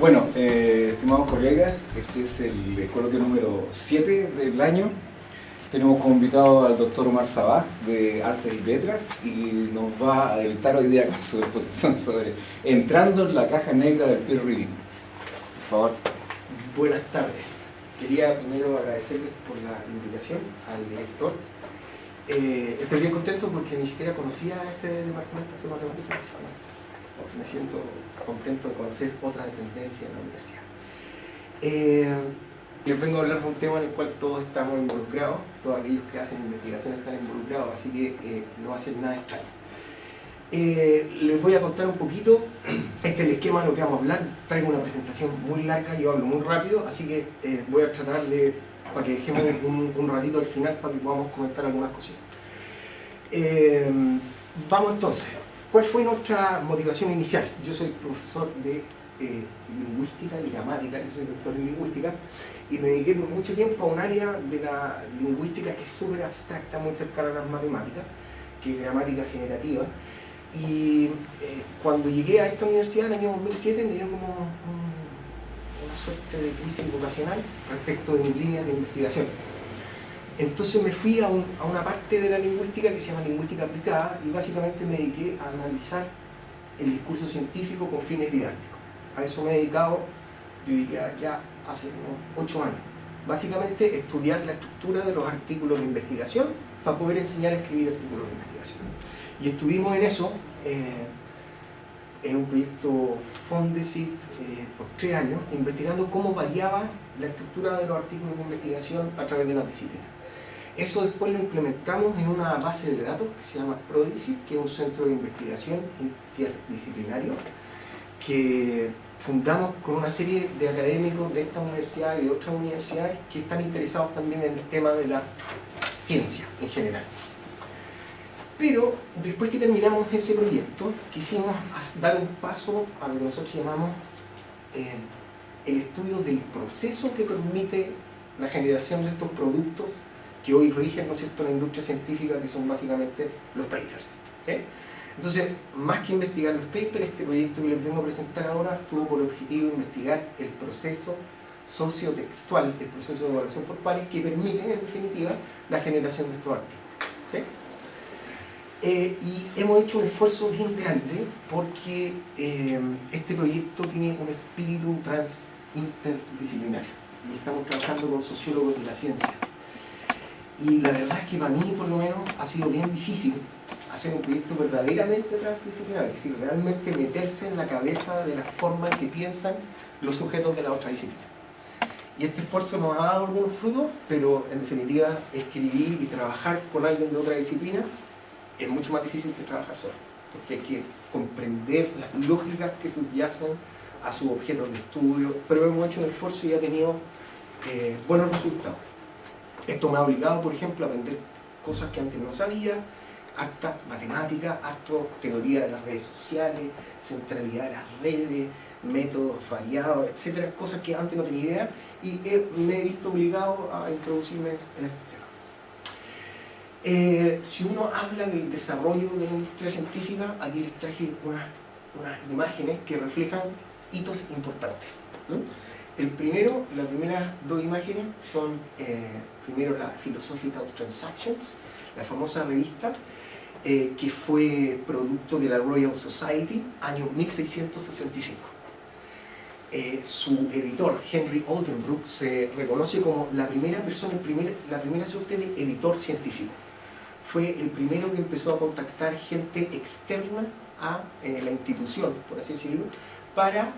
Bueno, estimados colegas, este es el coloquio número 7 del año. Tenemos como invitado al doctor Omar Sabaj de Artes y Letras y nos va a deleitar hoy día con su exposición sobre Entrando en la caja negra del peer reading. Por favor. Buenas tardes. Quería primero agradecerles por la invitación al director. Estoy bien contento porque ni siquiera conocía este departamento de matemáticas. Me siento contento de conocer otra dependencia en la universidad. Les vengo a hablar de un tema en el cual todos estamos involucrados, todos aquellos que hacen investigación están involucrados, así que no va a ser nada extraño. Les voy a contar un poquito, este es el esquema de lo que vamos a hablar. Traigo una presentación muy larga, yo hablo muy rápido, así que voy a tratar de, para que dejemos un ratito al final para que podamos comentar algunas cositas. Vamos entonces, ¿cuál fue nuestra motivación inicial? Yo soy profesor de lingüística y gramática, yo soy doctor en lingüística, y me dediqué por mucho tiempo a un área de la lingüística que es súper abstracta, muy cercana a las matemáticas, que es gramática generativa. Y cuando llegué a esta universidad en el año 2007 me dio como una suerte de crisis vocacional respecto de mis líneas de investigación. Entonces me fui a una parte de la lingüística que se llama lingüística aplicada y básicamente me dediqué a analizar el discurso científico con fines didácticos. A eso me he dedicado, yo diría, ya hace unos 8 años. Básicamente estudiar la estructura de los artículos de investigación para poder enseñar a escribir artículos de investigación. Y estuvimos en eso, en un proyecto Fondesit por 3 años, investigando cómo variaba la estructura de los artículos de investigación a través de las disciplinas. Eso después lo implementamos en una base de datos que se llama PRODICIT, que es un centro de investigación interdisciplinario, que fundamos con una serie de académicos de esta universidad y de otras universidades que están interesados también en el tema de la ciencia en general. Pero después que terminamos ese proyecto, quisimos dar un paso a lo que nosotros llamamos el estudio del proceso que permite la generación de estos productos que hoy rigen, ¿no es cierto?, la industria científica, que son básicamente los papers, ¿sí? Entonces, más que investigar los papers, este proyecto que les vengo a presentar ahora tuvo por objetivo investigar el proceso sociotextual, el proceso de evaluación por pares, que permite, en definitiva, la generación de estos artículos, ¿sí? Y hemos hecho un esfuerzo bien grande porque este proyecto tiene un espíritu interdisciplinario y estamos trabajando con sociólogos de la ciencia. Y la verdad es que para mí, por lo menos, ha sido bien difícil hacer un proyecto verdaderamente transdisciplinario, es decir, realmente meterse en la cabeza de la forma en que piensan los sujetos de la otra disciplina. Y este esfuerzo nos ha dado algunos frutos, pero en definitiva escribir y trabajar con alguien de otra disciplina es mucho más difícil que trabajar solo, porque hay que comprender las lógicas que subyacen a sus objetos de estudio, pero hemos hecho un esfuerzo y ha tenido buenos resultados. Esto me ha obligado, por ejemplo, a aprender cosas que antes no sabía, harta matemática, harto teoría de las redes sociales, centralidad de las redes, métodos variados, etcétera, cosas que antes no tenía idea, y me he visto obligado a introducirme en este tema. Si uno habla del desarrollo de la industria científica, aquí les traje unas imágenes que reflejan hitos importantes, ¿no? Las primeras 2 imágenes son primero la Philosophical Transactions, la famosa revista que fue producto de la Royal Society, año 1665. Su editor, Henry Oldenbrook, se reconoce como la primera persona, la primera suerte de editor científico. Fue el primero que empezó a contactar gente externa a la institución, por así decirlo, para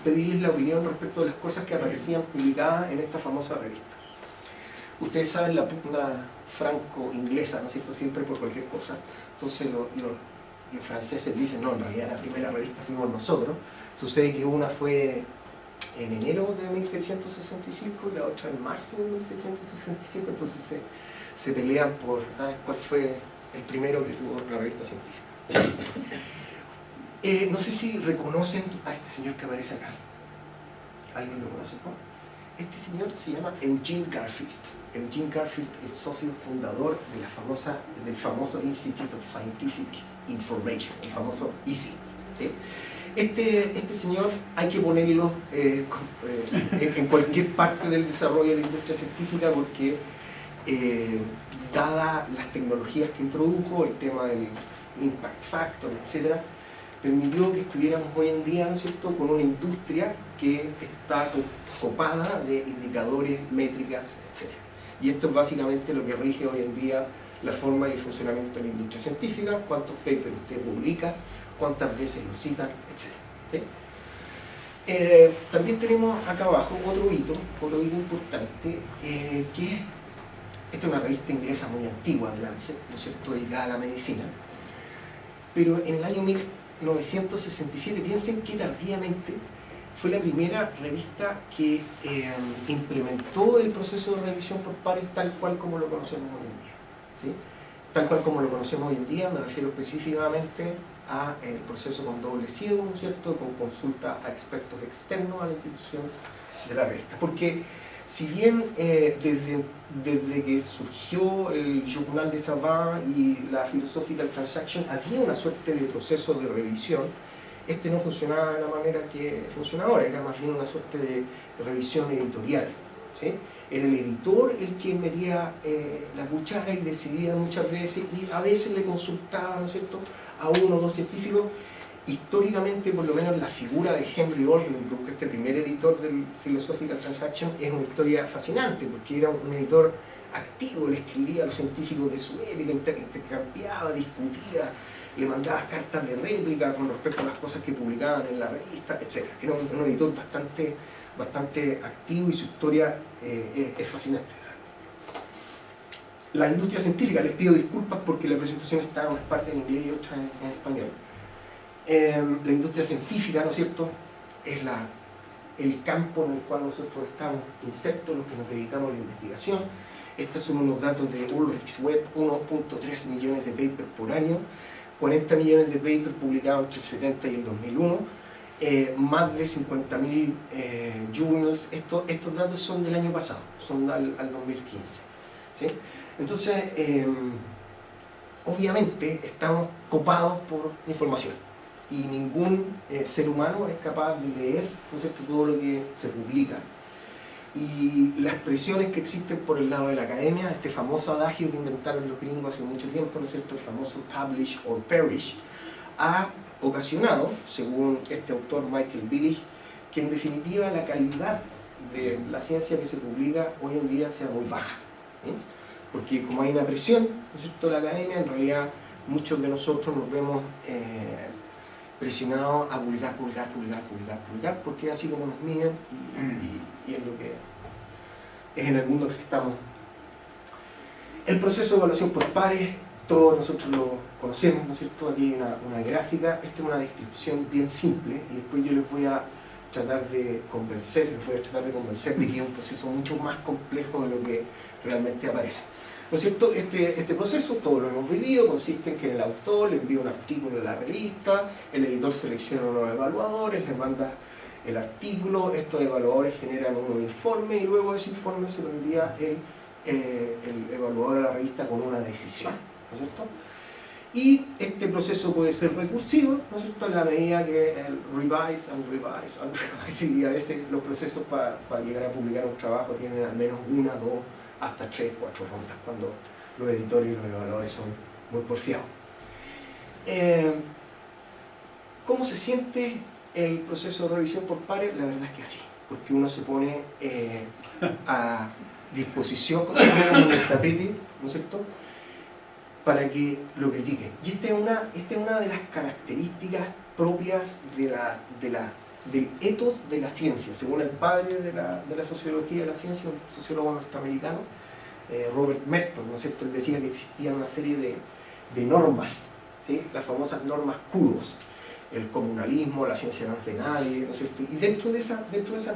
pedirles la opinión respecto de las cosas que aparecían publicadas en esta famosa revista. Ustedes saben la pugna franco-inglesa, ¿no es cierto?, siempre por cualquier cosa. Entonces los franceses dicen, no, en realidad la primera revista fuimos nosotros. Sucede que una fue en enero de 1665 y la otra en marzo de 1665, entonces se pelean por cuál fue el primero que tuvo la revista científica. No sé si reconocen a este señor que aparece acá. ¿Alguien lo conoce, no? Este señor se llama Eugene Garfield. Eugene Garfield, el socio fundador de del famoso Institute of Scientific Information, el famoso ISI, ¿sí? Este señor hay que ponerlo en cualquier parte del desarrollo de la industria científica porque dada las tecnologías que introdujo, el tema del impact factor, etcétera, permitió que estuviéramos hoy en día, ¿no es cierto?, con una industria que está copada de indicadores, métricas, etcétera. Y esto es básicamente lo que rige hoy en día la forma y el funcionamiento de la industria científica, cuántos papers usted publica, cuántas veces lo citan, etc. ¿Sí? También tenemos acá abajo otro hito importante, que esta es una revista inglesa muy antigua, Lancet, ¿no es cierto?, dedicada a la medicina, pero en el año 1967, piensen que tardíamente fue la primera revista que implementó el proceso de revisión por pares tal cual como lo conocemos hoy en día. ¿Sí? Tal cual como lo conocemos hoy en día, me refiero específicamente a el proceso con doble ciego, ¿no es cierto?, con consulta a expertos externos a la institución de la revista. Porque si bien desde que surgió el Journal des Savants y la Philosophical Transaction había una suerte de proceso de revisión, este no funcionaba de la manera que funciona ahora, era más bien una suerte de revisión editorial. ¿Sí? Era el editor el que metía la cuchara y decidía muchas veces, y a veces le consultaba, ¿no es cierto?, a uno o dos científicos. Históricamente, por lo menos, la figura de Henry Oldenburg, este primer editor del Philosophical Transaction, es una historia fascinante, porque era un editor activo, le escribía a los científicos de su época, intercambiaba, discutía, le mandaba cartas de réplica con respecto a las cosas que publicaban en la revista, etc. Era un editor bastante activo y su historia es fascinante. La industria científica, les pido disculpas porque la presentación está en unas partes en inglés y otras en español. La industria científica, ¿no es cierto?, es el campo en el cual nosotros estamos insertos, los que nos dedicamos a la investigación. Estos son unos datos de Ulrichs Web, 1.3 millones de papers por año, 40 millones de papers publicados entre el 70 y el 2001, más de 50.000 journals. Estos datos son del año pasado, son al 2015. ¿Sí? Entonces, obviamente estamos copados por información y ningún ser humano es capaz de leer, ¿no es cierto?, todo lo que se publica. Y las presiones que existen por el lado de la academia, este famoso adagio que inventaron los gringos hace mucho tiempo, ¿no es cierto?, el famoso publish or perish, ha ocasionado, según este autor Michael Billig, que en definitiva la calidad de la ciencia que se publica hoy en día sea muy baja. ¿Sí? Porque como hay una presión, ¿no es cierto?, de la academia, en realidad muchos de nosotros nos vemos presionados a publicar, porque es así como nos miden y es lo que es en el mundo que estamos. El proceso de evaluación por pares, todos nosotros lo conocemos, ¿no es cierto? Aquí hay una gráfica, esta es una descripción bien simple y después yo les voy a tratar de convencer de que es un proceso mucho más complejo de lo que realmente aparece. ¿No es cierto? Este proceso, todos lo hemos vivido, consiste en que el autor le envía un artículo a la revista, el editor selecciona unos evaluadores, le manda el artículo, estos evaluadores generan un informe y luego ese informe se lo envía el evaluador a la revista con una decisión. ¿No es cierto? Y este proceso puede ser recursivo, ¿no es cierto?, en la medida que el revise, y a veces los procesos para llegar a publicar un trabajo tienen al menos una, dos, hasta 3, 4 rondas, cuando los editores y los evaluadores son muy porfiados. ¿Cómo se siente el proceso de revisión por pares? La verdad es que así, porque uno se pone a disposición, como en el tapete, ¿no es cierto?, para que lo critiquen. Y esta es una de las características propias del ethos de la ciencia, según el padre de la sociología de la ciencia, un sociólogo norteamericano, Robert Merton, ¿no es cierto? Él decía que existían una serie de normas, ¿sí?, las famosas normas kudos, el comunalismo, la ciencia no es de nadie, ¿no es cierto? Y dentro de esas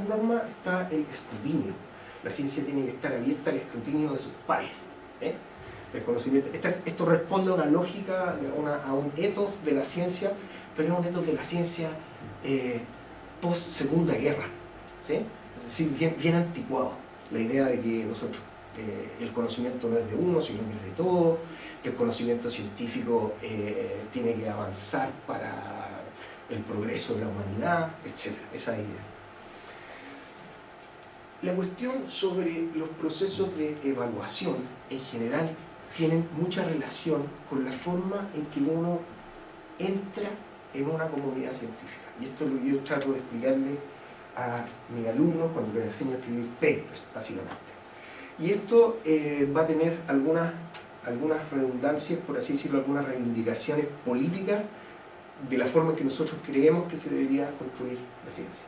normas está el escrutinio. La ciencia tiene que estar abierta al escrutinio de sus pares. El conocimiento. Esto responde a una lógica, a un ethos de la ciencia, pero es un ethos de la ciencia post Segunda Guerra, ¿sí? Es decir, bien anticuado. La idea de que nosotros, el conocimiento no es de uno, sino que es de todo, que el conocimiento científico tiene que avanzar para el progreso de la humanidad, etc. Esa idea. La cuestión sobre los procesos de evaluación en general tienen mucha relación con la forma en que uno entra en una comunidad científica. Y esto es lo que yo trato de explicarle a mis alumnos cuando les enseño a escribir papers, básicamente. Y esto va a tener algunas redundancias, por así decirlo, algunas reivindicaciones políticas de la forma en que nosotros creemos que se debería construir la ciencia.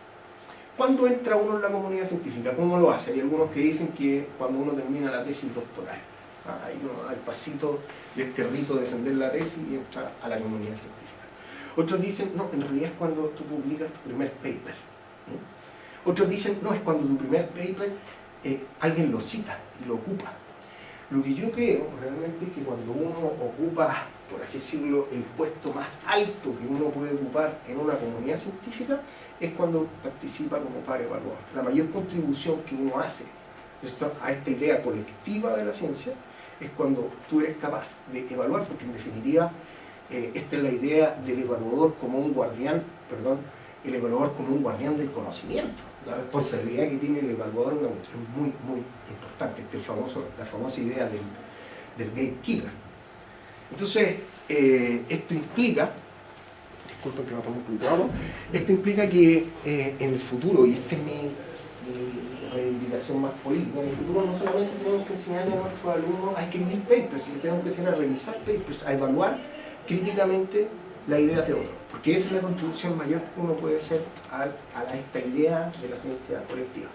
¿Cuándo entra uno en la comunidad científica? ¿Cómo lo hace? Hay algunos que dicen que cuando uno termina la tesis doctoral. Ahí uno da el pasito de este rito de defender la tesis y entra a la comunidad científica. Otros dicen, no, en realidad es cuando tú publicas tu primer paper. Otros dicen, no, es cuando tu primer paper alguien lo cita y lo ocupa. Lo que yo creo realmente es que cuando uno ocupa, por así decirlo, el puesto más alto que uno puede ocupar en una comunidad científica es cuando participa como par evaluador. La mayor contribución que uno hace a esta idea colectiva de la ciencia es cuando tú eres capaz de evaluar, porque en definitiva esta es la idea del evaluador como un guardián, el evaluador como un guardián del conocimiento. La responsabilidad que tiene el evaluador es una cuestión muy, muy importante. La famosa idea del gatekeeper. Entonces, esto implica, disculpen que me pongo un poquito, esto implica que en el futuro, y esta es mi reivindicación más política, en el futuro no solamente tenemos que enseñarle a nuestros alumnos a escribir papers, sino que tenemos que enseñar a revisar papers, a evaluar críticamente las ideas de otros, porque esa es la contribución mayor que uno puede hacer a esta idea de la ciencia colectiva.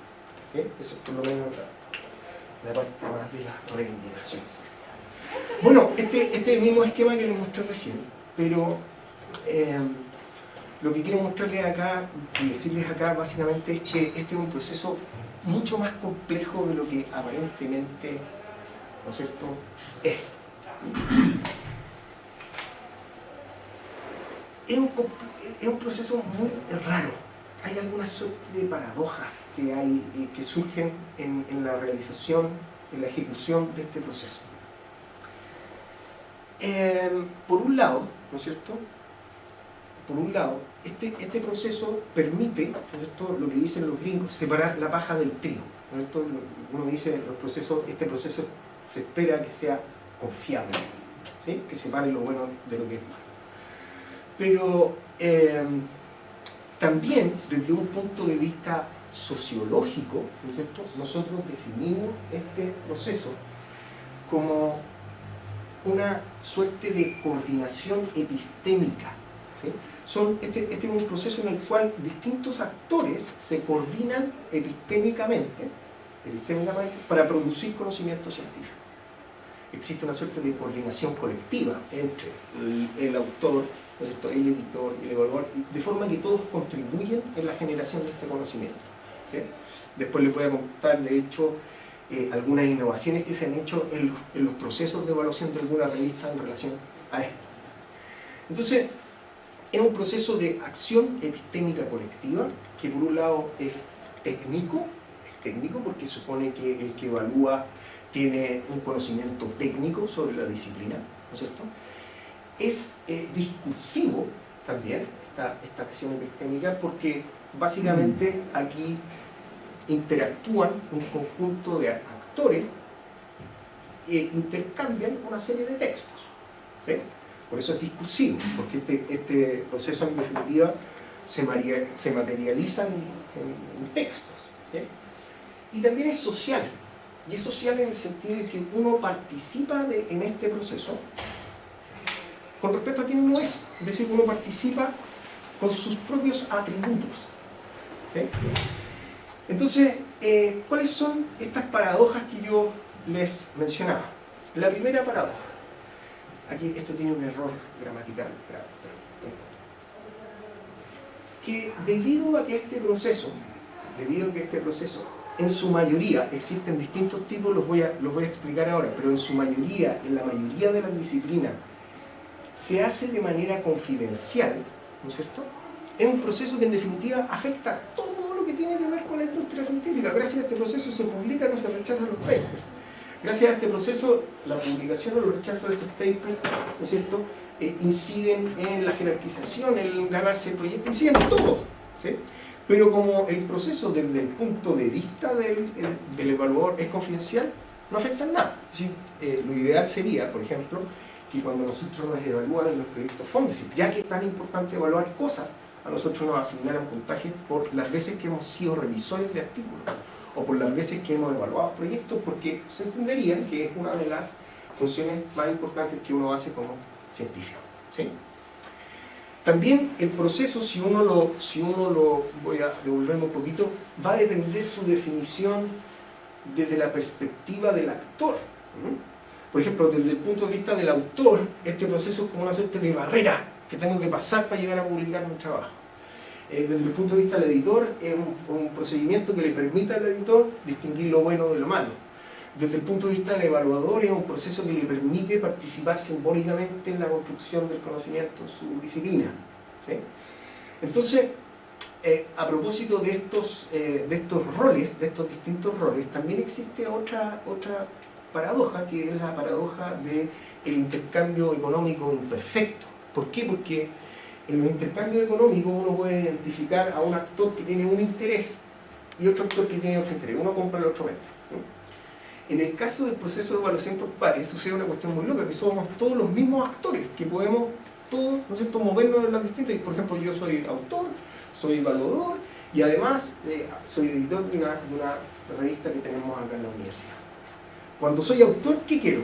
¿Sí? Eso es por lo menos la parte más de la reivindicación. Bueno, este es el mismo esquema que les mostré recién, pero lo que quiero mostrarles acá y decirles acá básicamente es que este es un proceso mucho más complejo de lo que aparentemente, ¿no es cierto?, es. Es un proceso muy raro. Hay algunas suerte de paradojas que surgen en la realización, en la ejecución de este proceso. Por un lado, ¿no es cierto?, por un lado, este proceso permite, ¿no es cierto?, lo que dicen los gringos, separar la paja del trigo, ¿no es cierto? Uno dice, este proceso se espera que sea confiable, ¿sí?, que separe lo bueno de lo que es malo. Pero también desde un punto de vista sociológico, ¿no es cierto?, nosotros definimos este proceso como una suerte de coordinación epistémica. ¿Sí? Este es un proceso en el cual distintos actores se coordinan epistémicamente para producir conocimiento científico. Existe una suerte de coordinación colectiva entre el autor, el editor y el evaluador, de forma que todos contribuyen en la generación de este conocimiento. ¿Sí? Después les voy a contar, de hecho, algunas innovaciones que se han hecho en los procesos de evaluación de alguna revista en relación a esto. Entonces, es un proceso de acción epistémica colectiva que por un lado es técnico porque supone que el que evalúa tiene un conocimiento técnico sobre la disciplina, ¿no es cierto? Es discursivo también esta acción epistémica porque básicamente aquí interactúan un conjunto de actores que intercambian una serie de textos. ¿Sí? Por eso es discursivo, porque este proceso en definitiva se materializa en textos. ¿Sí? Y también es social, y es social en el sentido de que uno participa en este proceso con respecto a quien uno es decir, uno participa con sus propios atributos. ¿Sí? Entonces, ¿cuáles son estas paradojas que yo les mencionaba? La primera paradoja, aquí esto tiene un error gramatical grave, que debido a que este proceso, en su mayoría, existen distintos tipos, los voy a explicar ahora, pero en su mayoría, en la mayoría de las disciplinas, se hace de manera confidencial, ¿no es cierto? Es un proceso que en definitiva afecta todo lo que tiene que ver con la industria científica. Gracias a este proceso se publican o se rechazan los papers. Gracias a este proceso, la publicación o el rechazo de esos papers, ¿no es cierto?, inciden en la jerarquización, en el ganarse el proyecto, inciden en todo, ¿sí? Pero como el proceso desde el punto de vista del evaluador es confidencial, no afecta en nada. ¿Sí? Lo ideal sería, por ejemplo, que cuando nosotros nos evalúan en los proyectos fondos, ya que es tan importante evaluar cosas, a nosotros nos asignaran puntajes por las veces que hemos sido revisores de artículos o por las veces que hemos evaluado proyectos, porque se entendería que es una de las funciones más importantes que uno hace como científico. ¿Sí? También el proceso, si uno lo voy a devolverme un poquito, va a depender su definición desde la perspectiva del actor. Por ejemplo, desde el punto de vista del autor, este proceso es como una suerte de barrera que tengo que pasar para llegar a publicar mi trabajo. Desde el punto de vista del editor, es un procedimiento que le permita al editor distinguir lo bueno de lo malo. Desde el punto de vista del evaluador, es un proceso que le permite participar simbólicamente en la construcción del conocimiento en su disciplina. ¿Sí? Entonces, a propósito de estos roles, de estos distintos roles, también existe otra paradoja, que es la paradoja del intercambio económico imperfecto. ¿Por qué? Porque en los intercambios económicos uno puede identificar a un actor que tiene un interés y otro actor que tiene otro interés. Uno compra, el otro vende. En el caso del proceso de evaluación por pares sucede una cuestión muy loca, que somos todos los mismos actores, que podemos todos, ¿no es cierto?, movernos en las distintas. Por ejemplo, yo soy autor, soy evaluador y además soy editor de una revista que tenemos acá en la universidad. Cuando soy autor, ¿qué quiero?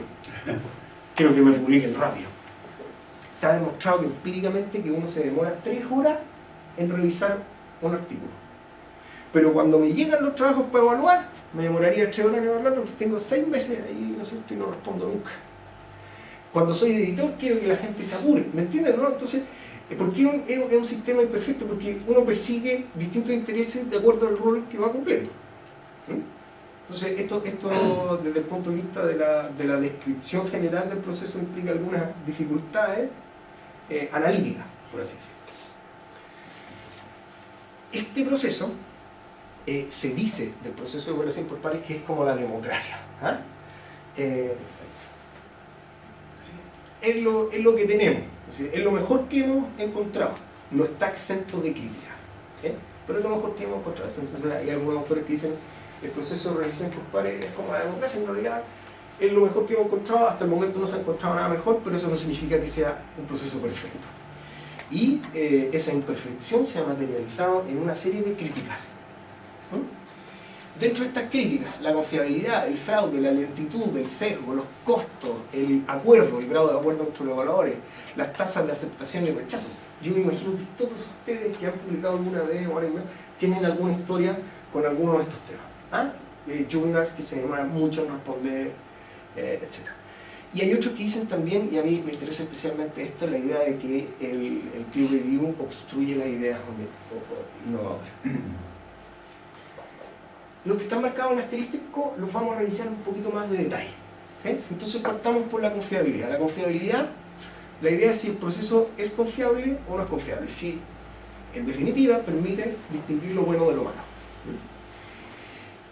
Quiero que me publiquen rápido. Está demostrado que empíricamente que uno se demora 3 horas en revisar un artículo. Pero cuando me llegan los trabajos para evaluar, me demoraría 3 horas en evaluarlo porque tengo 6 meses ahí, ¿no es cierto?, y no respondo nunca. Cuando soy editor, quiero que la gente se apure. ¿Me entienden, no? Entonces, ¿por qué es un sistema imperfecto? Porque uno persigue distintos intereses de acuerdo al rol que va cumpliendo. Entonces, esto desde el punto de vista de la descripción general del proceso implica algunas dificultades analíticas, por así decirlo. Este proceso se dice del proceso de evaluación por pares que es como la democracia. ¿Ah? Es lo que tenemos, es lo mejor que hemos encontrado, no está exento de críticas, ¿sí? Pero es lo mejor que hemos encontrado. Entonces, hay algunos autores que dicen que el proceso de revisión por pares es como la democracia. En realidad es lo mejor que hemos encontrado, hasta el momento no se ha encontrado nada mejor, pero eso no significa que sea un proceso perfecto. Y esa imperfección se ha materializado en una serie de críticas. Dentro de estas críticas, la confiabilidad, el fraude, la lentitud, el sesgo, los costos, el acuerdo, el grado de acuerdo entre los evaluadores, las tasas de aceptación y rechazo. Yo me imagino que todos ustedes que han publicado alguna vez o tienen alguna historia con alguno de estos temas. ¿Ah? Journals que se demoran mucho en responder, etc. Y hay otros que dicen también, y a mí me interesa especialmente esta, la idea de que el peer review obstruye las ideas innovadoras. Los que están marcados en asterístico los vamos a revisar un poquito más de detalle. ¿Sí? Entonces partamos por la confiabilidad. La confiabilidad, la idea es si el proceso es confiable o no es confiable. Si, en definitiva, permite distinguir lo bueno de lo malo.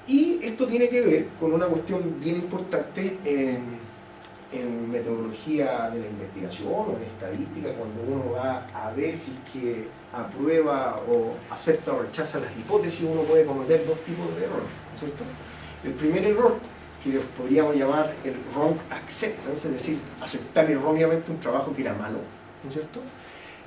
Y esto tiene que ver con una cuestión bien importante en metodología de la investigación o en estadística, cuando uno va a ver si es que aprueba o acepta o rechaza las hipótesis, uno puede cometer 2 tipos de errores, ¿no es cierto? El primer error, que podríamos llamar el wrong acceptance, es decir, aceptar erróneamente un trabajo que era malo, ¿no es cierto?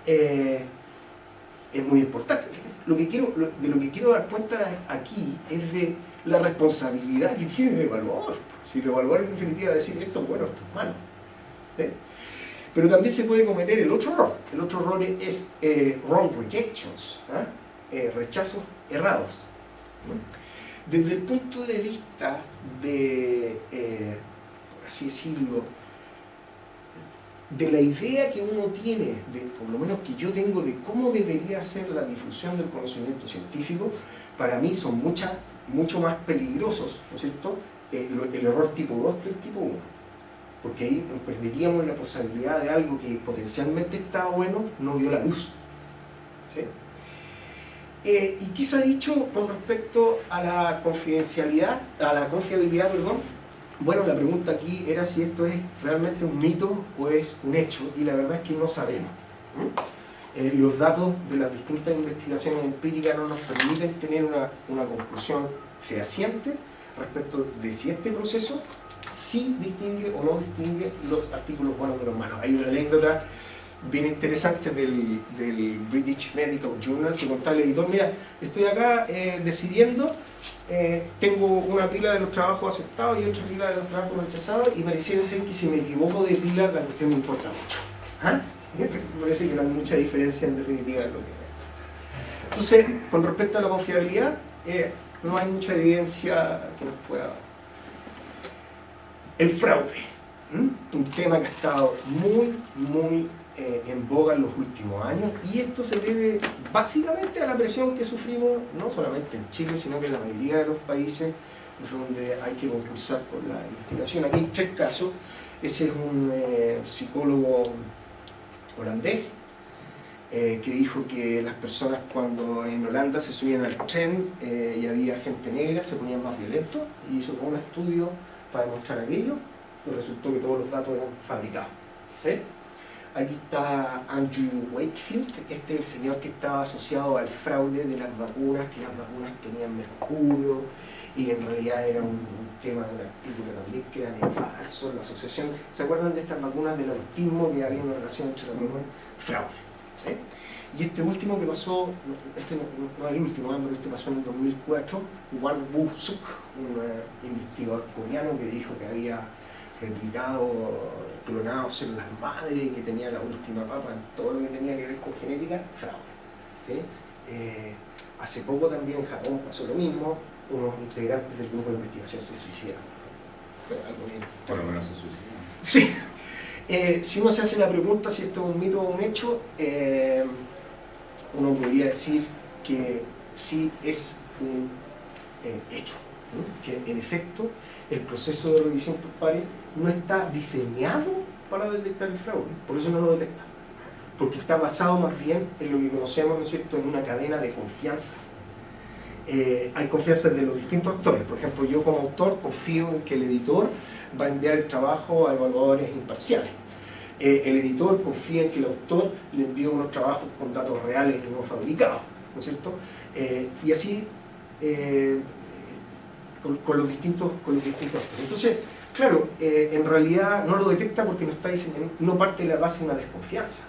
Es muy importante. De lo que quiero dar cuenta aquí es de la responsabilidad que tiene el evaluador. Si el evaluador en definitiva decir esto es bueno, esto es malo. ¿Sí? Pero también se puede cometer el otro error. El otro error es wrong rejections, rechazos errados. Desde el punto de vista de, por así decirlo, de la idea que uno tiene, por lo menos que yo tengo, de cómo debería ser la difusión del conocimiento científico, para mí son mucho más peligrosos, ¿no es cierto?, el error tipo 2 que el tipo 1. Porque ahí perderíamos la posibilidad de algo que potencialmente estaba bueno, no vio la luz. ¿Sí? ¿Y qué se ha dicho con respecto a la confiabilidad, perdón? Bueno, la pregunta aquí era si esto es realmente un mito o es un hecho, y la verdad es que no sabemos. Los datos de las distintas investigaciones empíricas no nos permiten tener una conclusión fehaciente respecto de si este proceso sí distingue o no distingue los artículos buenos de los malos. Hay una anécdota bien interesante del British Medical Journal que contaba el editor: mira, estoy acá decidiendo, tengo una pila de los trabajos aceptados y otra pila de los trabajos rechazados, y pareciera ser que si me equivoco de pila la cuestión me importa mucho. ¿Ah? Me parece que no hay mucha diferencia en definitiva en lo que es. Entonces, con respecto a la confiabilidad, no hay mucha evidencia que nos pueda... El fraude, un tema que ha estado muy en boga en los últimos años, y esto se debe básicamente a la presión que sufrimos, no solamente en Chile, sino que en la mayoría de los países donde hay que concursar por la investigación. Aquí hay 3 casos. Ese es un psicólogo holandés que dijo que las personas, cuando en Holanda se subían al tren y había gente negra, se ponían más violentos, y hizo un estudio para demostrar aquello, y resultó que todos los datos eran fabricados. ¿Sí? Aquí está Andrew Wakefield, este es el señor que estaba asociado al fraude de las vacunas, que las vacunas tenían mercurio, y en realidad era un tema de un artículo también que era de falso, la asociación. ¿Se acuerdan de estas vacunas del autismo, que había una relación entre la vacuna? Fraude. ¿Sí? Y este último que pasó, este no es el último, pero este pasó en el 2004, Wang Woo-suk, un investigador coreano que dijo que había replicado, clonado células madre, y que tenía la última papa en todo lo que tenía que ver con genética. Fraude. ¿Sí? Hace poco también en Japón pasó lo mismo, unos integrantes del grupo de investigación se suicidaron. Fue algo bien. Por lo menos se suicidaron. Sí. Si uno se hace la pregunta si esto es un mito o un hecho, uno podría decir que sí es un hecho, ¿no? Que en efecto el proceso de revisión por pares no está diseñado para detectar el fraude, por eso no lo detecta, porque está basado más bien en lo que conocemos, ¿no es cierto?, en una cadena de confianza. Hay confianza de los distintos autores. Por ejemplo, yo como autor confío en que el editor va a enviar el trabajo a evaluadores imparciales. El editor confía en que el autor le envía unos trabajos con datos reales y no fabricados, ¿no es cierto? Y así con los distintos autores. Entonces, claro, en realidad no lo detecta porque no está diseñando, no parte de la base de una desconfianza,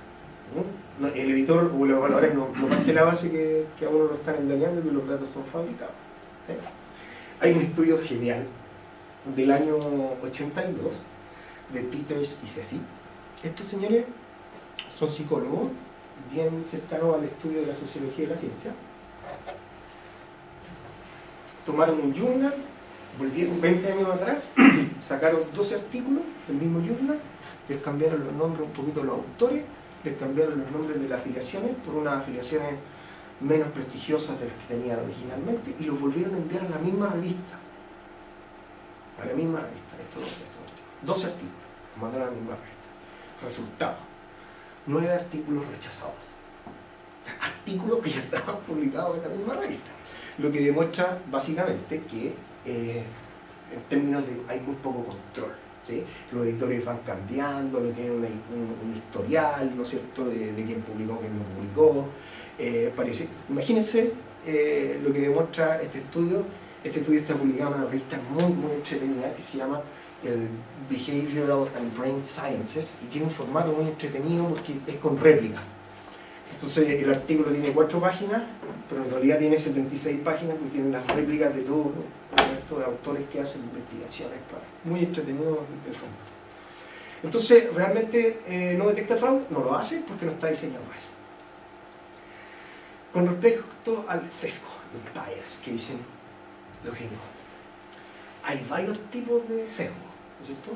¿no? El editor o los evaluadores no parte de la base que a uno lo están engañando y que los datos son fabricados. ¿Sí? Hay un estudio genial del año 82 de Peters y Ceci. Estos señores son psicólogos bien cercanos al estudio de la sociología de la ciencia. Tomaron un journal, volvieron 20 años atrás, sacaron 12 artículos del mismo journal, les cambiaron los nombres un poquito a los autores, les cambiaron los nombres de las afiliaciones por unas afiliaciones menos prestigiosas de las que tenían originalmente, y los volvieron a enviar a la misma revista. A la misma revista, estos 12 artículos, los mandaron a la misma revista. Resultado: 9 artículos rechazados. O sea, artículos que ya estaban publicados en la misma revista. Lo que demuestra básicamente que en términos de hay muy poco control. ¿Sí? Los editores van cambiando, tienen un historial, ¿no es cierto?, de quién publicó, quién no publicó. Imagínense lo que demuestra este estudio. Este estudio está publicado en una revista muy entretenida que se llama el Behavioral and Brain Sciences, y tiene un formato muy entretenido porque es con réplicas. Entonces el artículo tiene 4 páginas, pero en realidad tiene 76 páginas porque tienen las réplicas de todos estos autores que hacen investigaciones. Muy entretenido el formato. Entonces, ¿realmente no detecta el fraude? No lo hace porque no está diseñado para eso. Con respecto al sesgo, el bias, que dicen los gringos, hay varios tipos de sesgo, ¿no es cierto?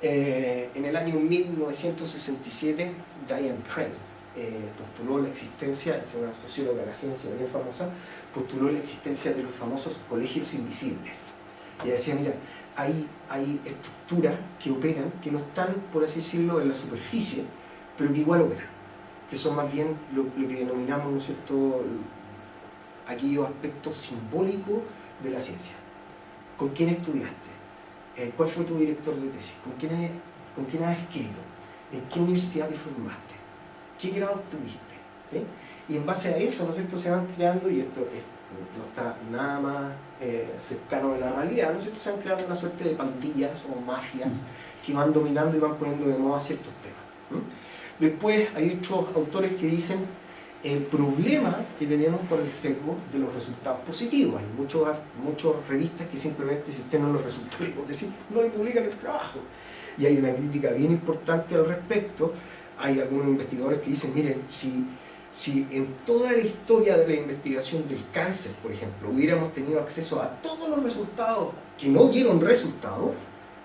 En el año 1967, Diane Crane postuló la existencia, esta es una socióloga de la ciencia bien famosa, postuló la existencia de los famosos colegios invisibles. Y decía, mira, hay estructuras que operan, que no están, por así decirlo, en la superficie, pero que igual operan, que son más bien lo que denominamos, ¿no es cierto?, aquellos aspectos simbólicos de la ciencia. ¿Con quién estudiaste? ¿Cuál fue tu director de tesis? ¿Con quién has escrito? ¿En qué universidad te formaste? ¿Qué grado tuviste? ¿Sí? Y en base a eso, ¿no es cierto?, se van creando, y esto no está nada más cercano de la realidad, ¿no es cierto?, se van creando una suerte de pandillas o mafias que van dominando y van poniendo de moda ciertos temas. Después hay otros autores que dicen el problema que tenemos con el sesgo de los resultados positivos. Hay muchas revistas que simplemente, si usted no les resultó la hipótesis, no le publican el trabajo. Y hay una crítica bien importante al respecto. Hay algunos investigadores que dicen, miren, si en toda la historia de la investigación del cáncer, por ejemplo, hubiéramos tenido acceso a todos los resultados que no dieron resultados,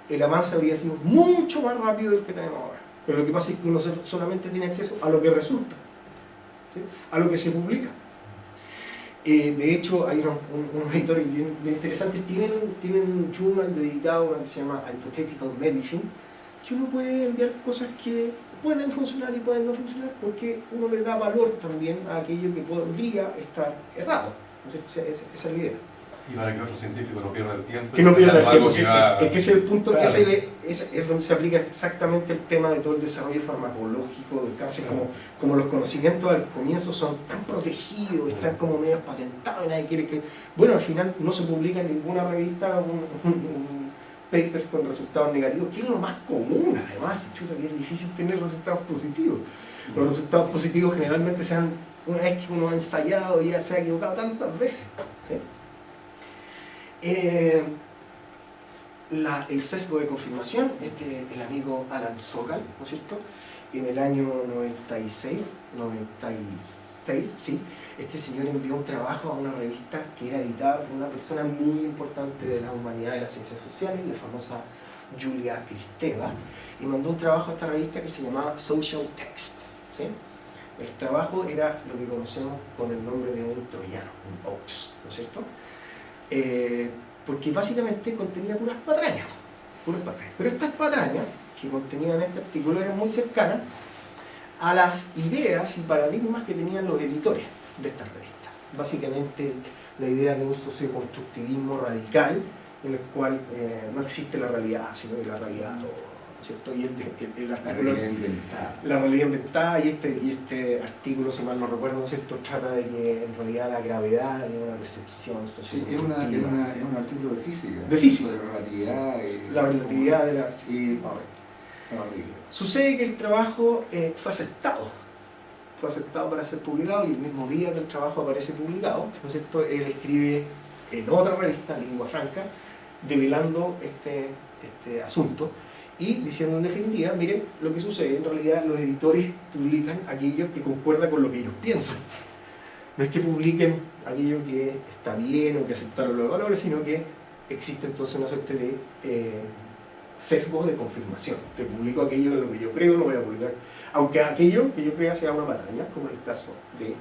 el avance habría sido mucho más rápido del que tenemos ahora. Pero lo que pasa es que uno solamente tiene acceso a lo que resulta, ¿sí?, a lo que se publica. De hecho, hay unos editores bien interesantes, tienen un journal dedicado a lo que se llama Hypothetical Medicine, que uno puede enviar cosas que pueden funcionar y pueden no funcionar, porque uno le da valor también a aquello que podría estar errado. Esa es la idea. Y para que otro científico no pierda el tiempo. Que no pierda el tiempo. Es que ese es el punto, claro. es donde se aplica exactamente el tema de todo el desarrollo farmacológico del cáncer, como los conocimientos al comienzo son tan protegidos, están como medio patentados y nadie quiere que... Bueno, al final no se publica en ninguna revista un paper con resultados negativos, que es lo más común además, chuta, que es difícil tener resultados positivos. Los resultados positivos generalmente se dan una vez que uno ha ensayado y ya se ha equivocado tantas veces, ¿sí? El sesgo de confirmación, el amigo Alan Sokal, ¿no es cierto?, en el año 96, sí, este señor envió un trabajo a una revista que era editada por una persona muy importante de la humanidad y las ciencias sociales, la famosa Julia Kristeva, y mandó un trabajo a esta revista que se llamaba Social Text, ¿sí? El trabajo era lo que conocemos con el nombre de un troyano, un hoax, ¿no es cierto?, porque básicamente contenía puras patrañas. Pero estas patrañas que contenían este artículo eran muy cercanas a las ideas y paradigmas que tenían los editores de esta revista. Básicamente la idea de un socioconstructivismo radical en el cual no existe la realidad, sino que la realidad todo, ¿no es cierto? Y la realidad inventada, y este artículo, si mal no recuerdo, ¿no es cierto?, trata de que en realidad la gravedad es una percepción socioconstructiva. Sí, es un artículo de física. De física. De relatividad. La relatividad de la... Sí, horrible. Sucede que el trabajo fue aceptado para ser publicado, y el mismo día que el trabajo aparece publicado, ¿no es cierto?, él escribe en otra revista, Lingua Franca, develando este asunto y diciendo en definitiva, miren, lo que sucede, en realidad los editores publican aquello que concuerda con lo que ellos piensan. No es que publiquen aquello que está bien o que aceptaron los valores, sino que existe entonces una suerte de sesgo de confirmación. Te publico aquello en lo que yo creo, no voy a publicar, aunque aquello que yo crea sea una patraña, como en el caso de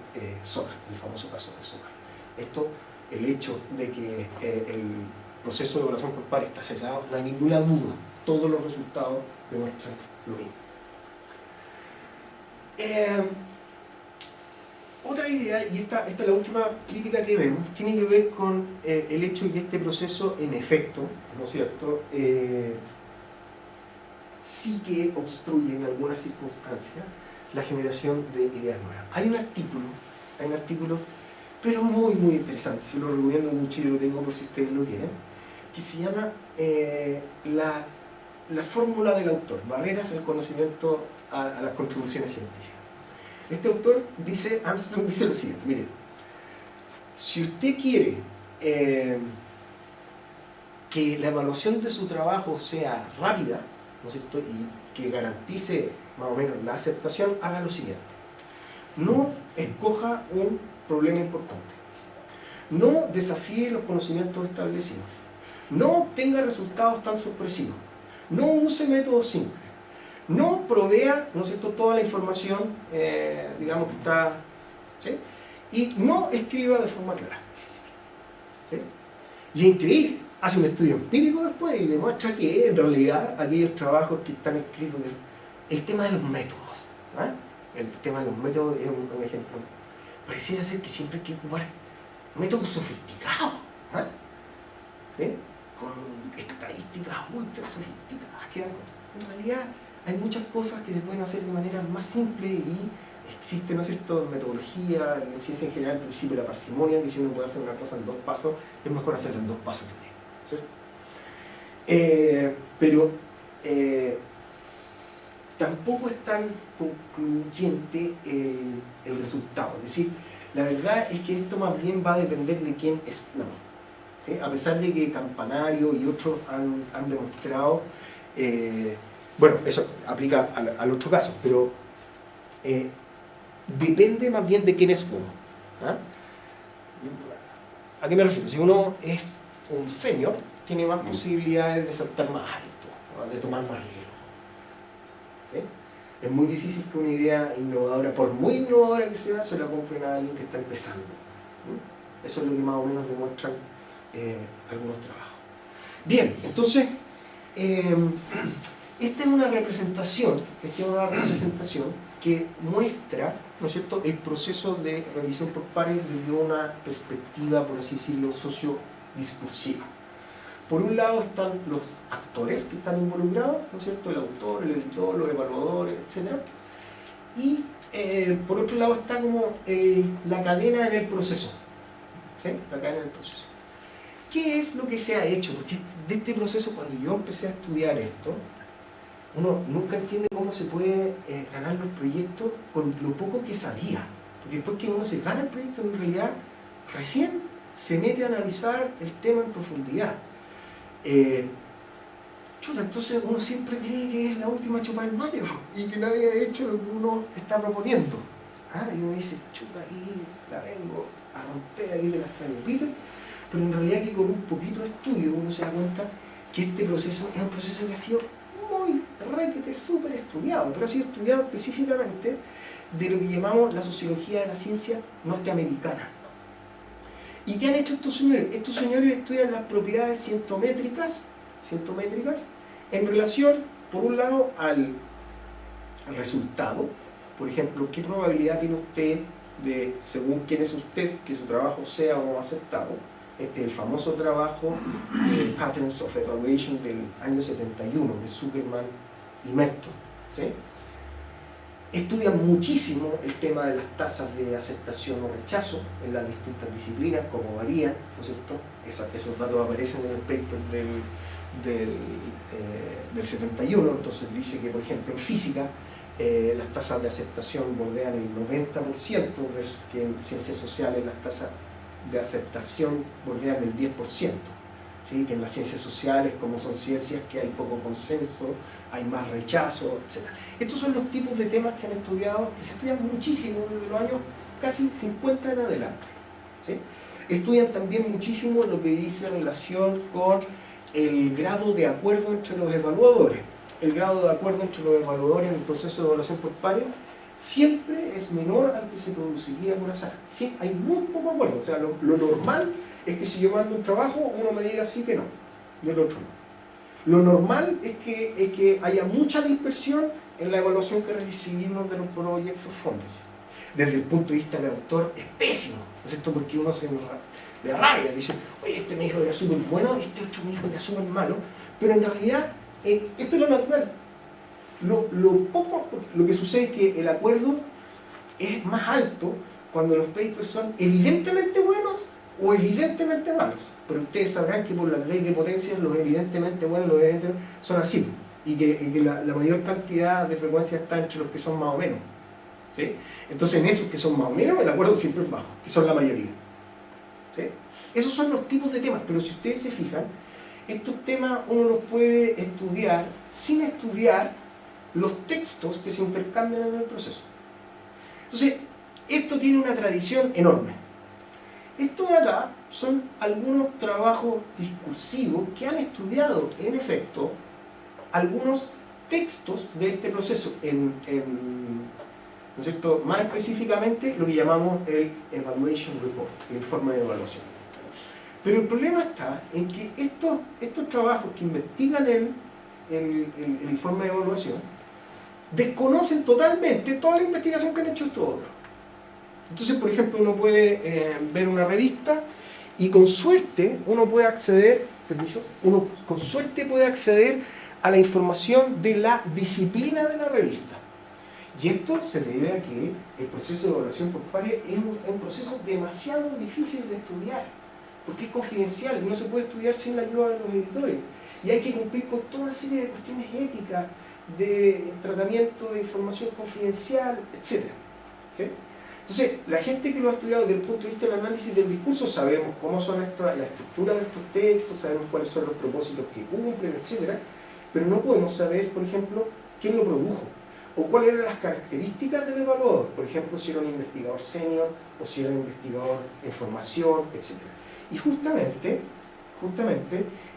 Sokal, el famoso caso de Sokal. Esto, el hecho de que el proceso de evaluación por pares está cerrado, no hay ninguna duda, todos los resultados demuestran lo mismo. Otra idea, y esta es la última crítica que vemos, tiene que ver con el hecho de que este proceso, en efecto, ¿no es cierto?, sí que obstruye en algunas circunstancias la generación de ideas nuevas. Hay un artículo, pero muy muy interesante, se lo recomiendo mucho y lo tengo por si ustedes lo quieren, que se llama la fórmula del autor, barreras al conocimiento a las contribuciones científicas. Este autor dice, Armstrong dice lo siguiente, mire, si usted quiere que la evaluación de su trabajo sea rápida, ¿no es cierto?, y que garantice más o menos la aceptación, haga lo siguiente. No escoja un problema importante. No desafíe los conocimientos establecidos. No obtenga resultados tan sorpresivos. No use métodos simples. No provea, ¿no es cierto?, toda la información, digamos que está, ¿sí?, y no escriba de forma clara, ¿sí? Y es increíble, hace un estudio empírico después y demuestra que en realidad aquellos trabajos que están escritos, el tema de los métodos, ¿eh? El tema de los métodos es un ejemplo. Pareciera ser que siempre hay que ocupar métodos sofisticados, ¿eh? ¿Sí? con estadísticas ultra sofisticadas, que en realidad hay muchas cosas que se pueden hacer de manera más simple y existe, ¿no es cierto?, metodología y en ciencia en general el principio de la parsimonia, que si uno puede hacer una cosa en 2 pasos, es mejor hacerla en 2 pasos también, ¿cierto? Pero tampoco es tan concluyente el resultado. Es decir, la verdad es que esto más bien va a depender de quién es uno, ¿sí? A pesar de que Campanario y otros han demostrado, bueno, eso aplica al otro caso, pero depende más bien de quién es uno. ¿Ah? ¿A qué me refiero? Si uno es un senior, tiene más posibilidades de saltar más alto, de tomar más riesgo. ¿Sí? Es muy difícil que una idea innovadora, por muy innovadora que sea, se la compren a alguien que está empezando. ¿Sí? Eso es lo que más o menos demuestran algunos trabajos. Bien, entonces, esta es una representación que muestra, ¿no es cierto?, el proceso de revisión por pares desde una perspectiva, por así decirlo, sociodiscursiva. Por un lado están los actores que están involucrados, ¿no es cierto?, el autor, el editor, los evaluadores, etc. Y por otro lado está como la cadena en el proceso. ¿Sí? La cadena en el proceso. ¿Qué es lo que se ha hecho? Porque de este proceso, cuando yo empecé a estudiar esto, uno nunca entiende cómo se puede ganar los proyectos con lo poco que sabía. Porque después que uno se gana el proyecto, en realidad recién se mete a analizar el tema en profundidad. Entonces uno siempre cree que es la última chupa del mate y que nadie ha hecho lo que uno está proponiendo. Y uno dice, chuta, aquí la vengo a romper, aquí de la extraño Peter, pero en realidad que con un poquito de estudio uno se da cuenta que este proceso es un proceso que ha sido muy súper estudiado, pero ha sido estudiado específicamente de lo que llamamos la sociología de la ciencia norteamericana. ¿Y qué han hecho estos señores? Estos señores estudian las propiedades cientométricas en relación, por un lado, al resultado. Por ejemplo, ¿qué probabilidad tiene usted de, según quién es usted, que su trabajo sea o no aceptado? Este es el famoso trabajo Patterns of Evaluation del año 71 de Zuckerman y Merton, ¿sí? Estudian muchísimo el tema de las tasas de aceptación o rechazo en las distintas disciplinas, cómo varían, ¿no es cierto? Esos datos aparecen en el paper del 71, entonces dice que, por ejemplo, en física las tasas de aceptación bordean el 90%, versus que en ciencias sociales las tasas de aceptación bordean el 10%. ¿Sí? Que en las ciencias sociales, como son ciencias que hay poco consenso, hay más rechazo, etc. Estos son los tipos de temas que han estudiado, que se estudian muchísimo desde los años casi 50 en adelante. ¿Sí? Estudian también muchísimo lo que dice relación con el grado de acuerdo entre los evaluadores. El grado de acuerdo entre los evaluadores en el proceso de evaluación por pares siempre es menor al que se produciría por azar. Sí, hay muy poco acuerdo. O sea, lo normal es que si yo mando un trabajo, uno me diga sí que no, del otro no. Lo normal es que haya mucha dispersión en la evaluación que recibimos de los proyectos fondos. Desde el punto de vista del autor es pésimo, ¿no es cierto? Porque uno se le da rabia, dice, oye, este me dijo que era súper bueno, este otro me dijo que era súper malo, pero en realidad esto es lo natural. Lo que sucede es que el acuerdo es más alto cuando los papers son evidentemente buenos o evidentemente malos. Pero ustedes sabrán que por la ley de potencia los evidentemente buenos, los evidentemente son así. Y que la mayor cantidad de frecuencia está entre los que son más o menos. ¿Sí? Entonces en esos que son más o menos el acuerdo siempre es bajo, que son la mayoría. ¿Sí? Esos son los tipos de temas, pero si ustedes se fijan, estos temas uno los puede estudiar sin estudiar los textos que se intercambian en el proceso. Entonces, esto tiene una tradición enorme. Esto de acá son algunos trabajos discursivos que han estudiado, en efecto, algunos textos de este proceso, ¿no es cierto? Más específicamente lo que llamamos el Evaluation Report, el informe de evaluación. Pero el problema está en que estos trabajos que investigan el informe de evaluación desconocen totalmente toda la investigación que han hecho estos otros. Entonces, por ejemplo, uno puede ver una revista y con suerte uno puede acceder permiso, uno con suerte puede acceder a la información de la disciplina de la revista. Y esto se debe a que el proceso de evaluación por pares es un proceso demasiado difícil de estudiar, porque es confidencial, no se puede estudiar sin la ayuda de los editores. Y hay que cumplir con toda una serie de cuestiones éticas, de tratamiento de información confidencial, etc. ¿Sí? Entonces, la gente que lo ha estudiado desde el punto de vista del análisis del discurso, sabemos cómo son la estructura de estos textos, sabemos cuáles son los propósitos que cumplen, etc. Pero no podemos saber, por ejemplo, quién lo produjo, o cuáles eran las características del evaluador, por ejemplo, si era un investigador senior, o si era un investigador en formación, etc. Y justamente,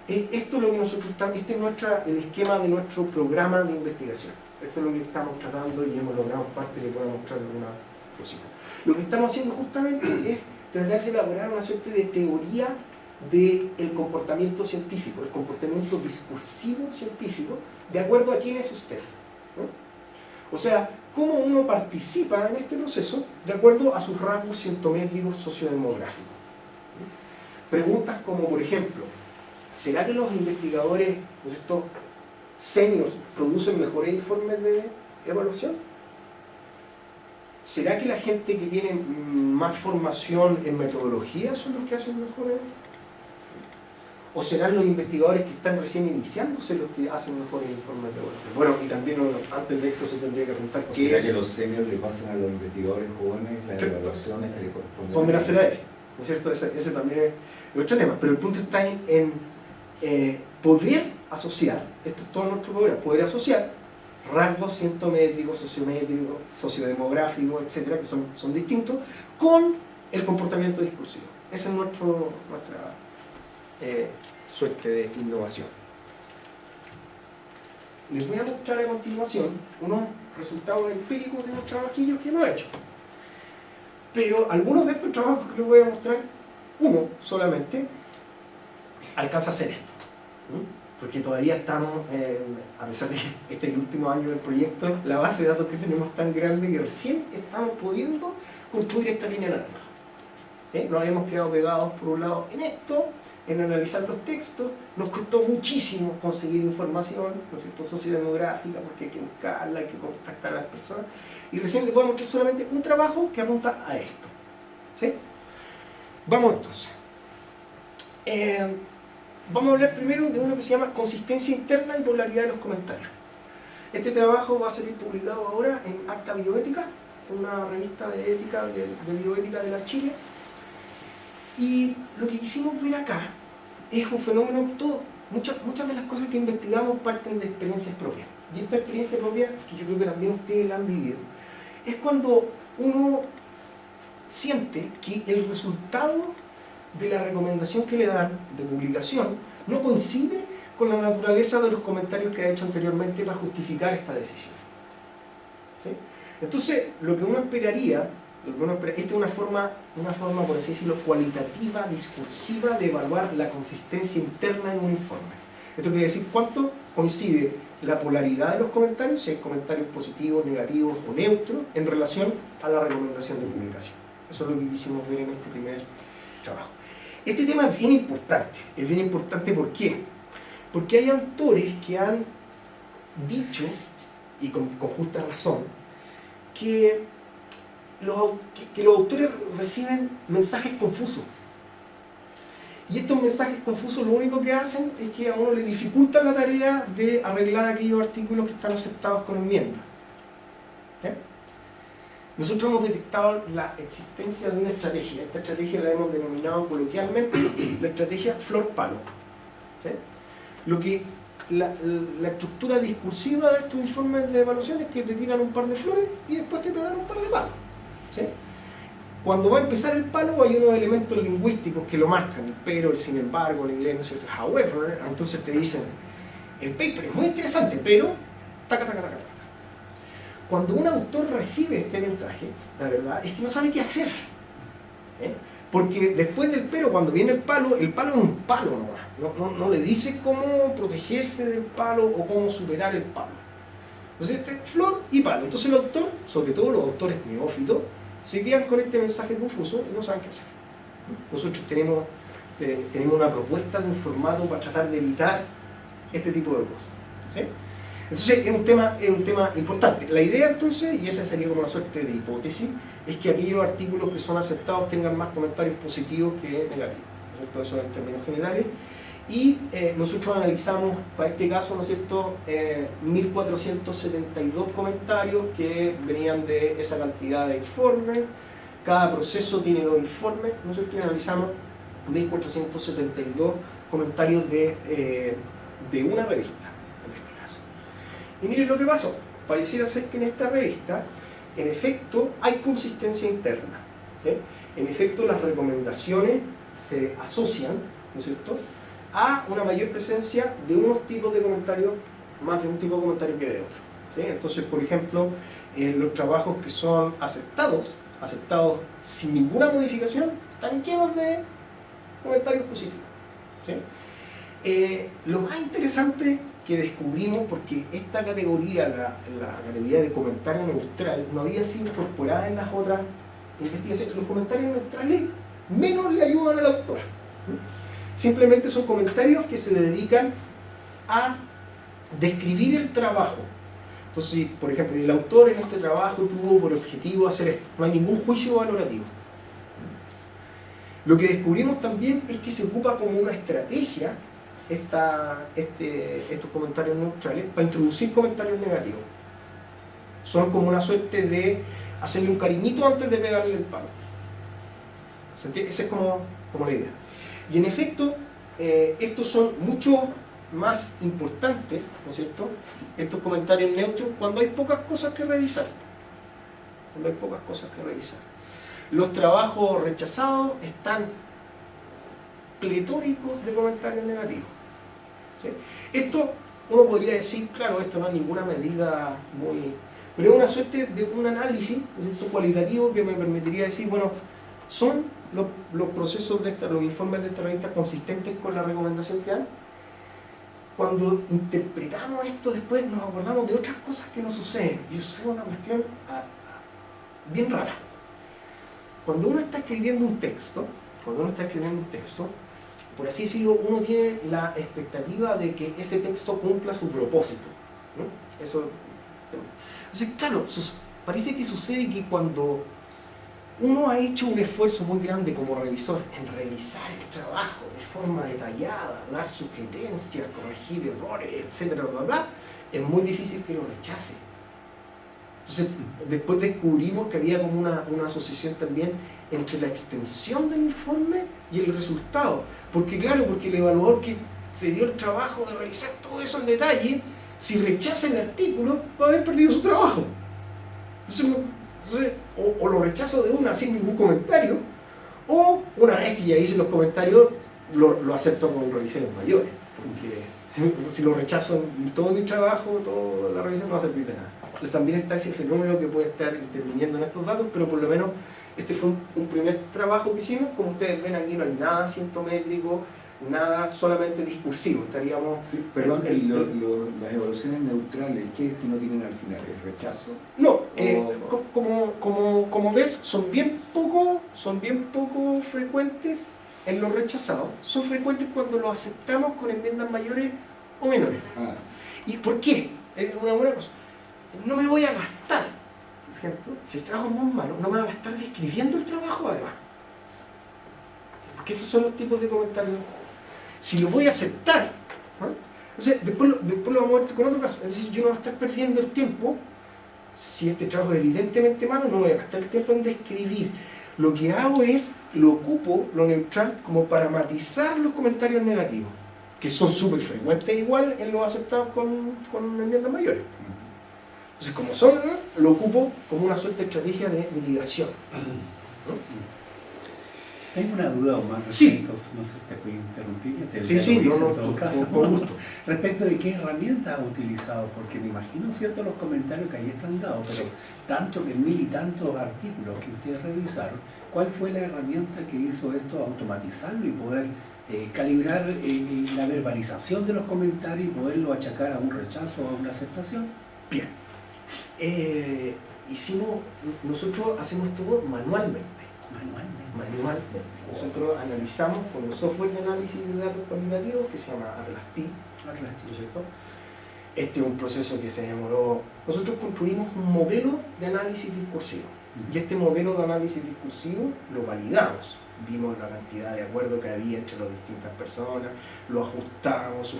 esto es lo que nosotros estamos, este es el esquema de nuestro programa de investigación. Esto es lo que estamos tratando y hemos logrado parte que pueda mostrar alguna cosita. Lo que estamos haciendo justamente es tratar de elaborar una suerte de teoría del comportamiento científico, el comportamiento discursivo científico, de acuerdo a quién es usted, ¿no? O sea, cómo uno participa en este proceso de acuerdo a sus rasgos cientométricos sociodemográficos. Preguntas como, por ejemplo, ¿será que los investigadores, pues estos seniors, producen mejores informes de evaluación? ¿Será que la gente que tiene más formación en metodología son los que hacen mejores? ¿O serán los investigadores que están recién iniciándose los que hacen mejores informes de evaluación? Bueno, y también antes de esto se tendría que preguntar qué es... que los seniors le pasan a los investigadores jóvenes las evaluaciones que le corresponden? Pondrán a ellos, ¿no es cierto? Ese también es otro tema, pero el punto está en poder asociar, esto es todo nuestro programa, poder asociar rasgos cientométricos, sociométricos, sociodemográficos, etcétera, que son distintos, con el comportamiento discursivo. Esa es nuestra suerte de innovación. Les voy a mostrar a continuación unos resultados empíricos de los trabajillos que hemos hecho. Pero algunos de estos trabajos que les voy a mostrar, uno solamente, alcanza a hacer esto. Porque todavía estamos, a pesar de que este es el último año del proyecto, la base de datos que tenemos es tan grande que recién estamos pudiendo construir esta línea naranja. Nos habíamos quedado pegados por un lado en esto, en analizar los textos, nos costó muchísimo conseguir información, ¿no es cierto?, sociodemográfica, porque hay que buscarla, hay que contactar a las personas, y recién les voy a mostrar solamente un trabajo que apunta a esto. ¿Sí? Vamos entonces. Vamos a hablar primero de uno que se llama Consistencia Interna y Polaridad de los Comentarios. Este trabajo va a ser publicado ahora en Acta Bioética, una revista de ética, de bioética de la Chile. Y lo que quisimos ver acá es un fenómeno, muchas de las cosas que investigamos parten de experiencias propias. Y esta experiencia propia, que yo creo que también ustedes la han vivido, es cuando uno siente que el resultado de la recomendación que le dan de publicación no coincide con la naturaleza de los comentarios que ha hecho anteriormente para justificar esta decisión. ¿Sí? Entonces, lo que uno esperaría, esta es una forma, por así decirlo, cualitativa, discursiva de evaluar la consistencia interna en un informe. Esto quiere decir cuánto coincide la polaridad de los comentarios, si hay comentarios positivos, negativos o neutros, en relación a la recomendación de publicación. Eso es lo que quisimos ver en este primer trabajo. Este tema es bien importante, ¿por qué? Porque hay autores que han dicho, y con justa razón, que los autores reciben mensajes confusos. Y estos mensajes confusos lo único que hacen es que a uno le dificultan la tarea de arreglar aquellos artículos que están aceptados con enmienda. ¿Sí? Nosotros hemos detectado la existencia de una estrategia. Esta estrategia la hemos denominado coloquialmente la estrategia flor-palo. ¿Sí? La estructura discursiva de estos informes de evaluación es que te tiran un par de flores y después te pegan un par de palos. ¿Sí? Cuando va a empezar el palo hay unos elementos lingüísticos que lo marcan, el pero, el sin embargo, el inglés, no sé, however, entonces te dicen, el paper es muy interesante, pero, taca. Cuando un autor recibe este mensaje, la verdad es que no sabe qué hacer. Porque después del pero, cuando viene el palo es un palo nomás. No le dice cómo protegerse del palo o cómo superar el palo. Entonces, flor y palo. Entonces el autor, sobre todo los autores neófitos, se quedan con este mensaje confuso y no saben qué hacer. Nosotros tenemos tenemos una propuesta de un formato para tratar de evitar este tipo de cosas. ¿Sí? Entonces es un tema importante. La idea entonces, y esa sería como una suerte de hipótesis, es que aquellos artículos que son aceptados tengan más comentarios positivos que negativos. ¿No es cierto? Eso en términos generales. Y nosotros analizamos para este caso, ¿no es cierto?, 1472 comentarios que venían de esa cantidad de informes. Cada proceso tiene 2 informes. Nosotros analizamos 1472 comentarios de una revista, en este caso. Y miren lo que pasó. Pareciera ser que en esta revista, en efecto, hay consistencia interna. ¿Sí? En efecto, las recomendaciones se asocian, ¿no es cierto?, a una mayor presencia de unos tipos de comentarios, más de un tipo de comentario que de otro. ¿Sí? Entonces, por ejemplo, los trabajos que son aceptados sin ninguna modificación, están llenos de comentarios positivos. ¿Sí? Lo más interesante que descubrimos, porque esta categoría, la categoría de comentario neutral, no había sido incorporada en las otras investigaciones. Los comentarios neutrales menos le ayudan al autor. Simplemente son comentarios que se dedican a describir el trabajo. Entonces, por ejemplo, el autor en este trabajo tuvo por objetivo hacer esto. No hay ningún juicio valorativo. Lo que descubrimos también es que se ocupa como una estrategia estos comentarios neutrales para introducir comentarios negativos. Son como una suerte de hacerle un cariñito antes de pegarle el palo. ¿Se entiende? Esa es como la idea. Y en efecto, estos son mucho más importantes, ¿no es cierto?, estos comentarios neutros, cuando hay pocas cosas que revisar. Cuando hay pocas cosas que revisar. Los trabajos rechazados están pletóricos de comentarios negativos. ¿Sí? Esto, uno podría decir, claro, esto no es ninguna medida muy... Pero es una suerte de un análisis, ¿no es cierto?, cualitativo, que me permitiría decir, bueno, ¿son los procesos los informes de esta revista consistentes con la recomendación que dan? Cuando interpretamos esto después nos acordamos de otras cosas que nos suceden, y eso es una cuestión bien rara. Cuando uno está escribiendo un texto, por así decirlo, uno tiene la expectativa de que ese texto cumpla su propósito, ¿no? Eso. Entonces, claro, parece que sucede que cuando uno ha hecho un esfuerzo muy grande como revisor en revisar el trabajo de forma detallada, dar sugerencias, corregir errores, etcétera, bla, bla, es muy difícil que lo rechace. Entonces, después descubrimos que había como una asociación también entre la extensión del informe y el resultado. Porque claro, porque el evaluador que se dio el trabajo de revisar todo eso en detalle, si rechaza el artículo, va a haber perdido su trabajo. Entonces, o lo rechazo de una sin ningún comentario, o una vez que ya hice los comentarios, lo acepto con revisiones mayores. Porque si lo rechazo en todo mi trabajo, toda la revisión no va a servir de nada. Entonces también está ese fenómeno que puede estar interviniendo en estos datos, pero por lo menos este fue un primer trabajo que hicimos. Como ustedes ven aquí no hay nada cientométrico, nada solamente discursivo. Estaríamos... Perdón, las evaluaciones neutrales, ¿qué destino tienen al final? ¿El rechazo? No, como ves, son bien poco frecuentes en los rechazados. Son frecuentes cuando los aceptamos con enmiendas mayores o menores. ¿Y por qué? Es una buena cosa. No me voy a gastar, por ejemplo, si el trabajo es muy malo, no me voy a gastar describiendo el trabajo además. Porque esos son los tipos de comentarios. Si lo voy a aceptar, ¿no? Entonces, después lo vamos a ver con otro caso. Es decir, yo no voy a estar perdiendo el tiempo. Si este trabajo es evidentemente malo, no voy a gastar el tiempo en describir. Lo que hago es, lo ocupo, lo neutral, como para matizar los comentarios negativos, que son súper frecuentes igual en los aceptados con enmiendas mayores. Entonces, como son, lo ocupo como una suerte de estrategia de mitigación. ¿No? Tengo una duda, Omar, sí. No sé si te puedo interrumpir. Sí, en todo caso. con gusto. Respecto de qué herramientas has utilizado, porque me imagino, cierto, los comentarios que ahí están dados, pero sí, tanto que 1000 y tantos artículos que ustedes revisaron, ¿cuál fue la herramienta que hizo esto, automatizarlo y poder calibrar la verbalización de los comentarios y poderlo achacar a un rechazo o a una aceptación? Bien. Nosotros hacemos todo manualmente. manualmente. Nosotros analizamos con un software de análisis de datos cualitativos que se llama Atlas-T, ¿no es cierto? Este es un proceso que se demoró. Nosotros construimos un modelo de análisis discursivo y este modelo de análisis discursivo lo validamos. Vimos la cantidad de acuerdo que había entre las distintas personas, lo ajustamos,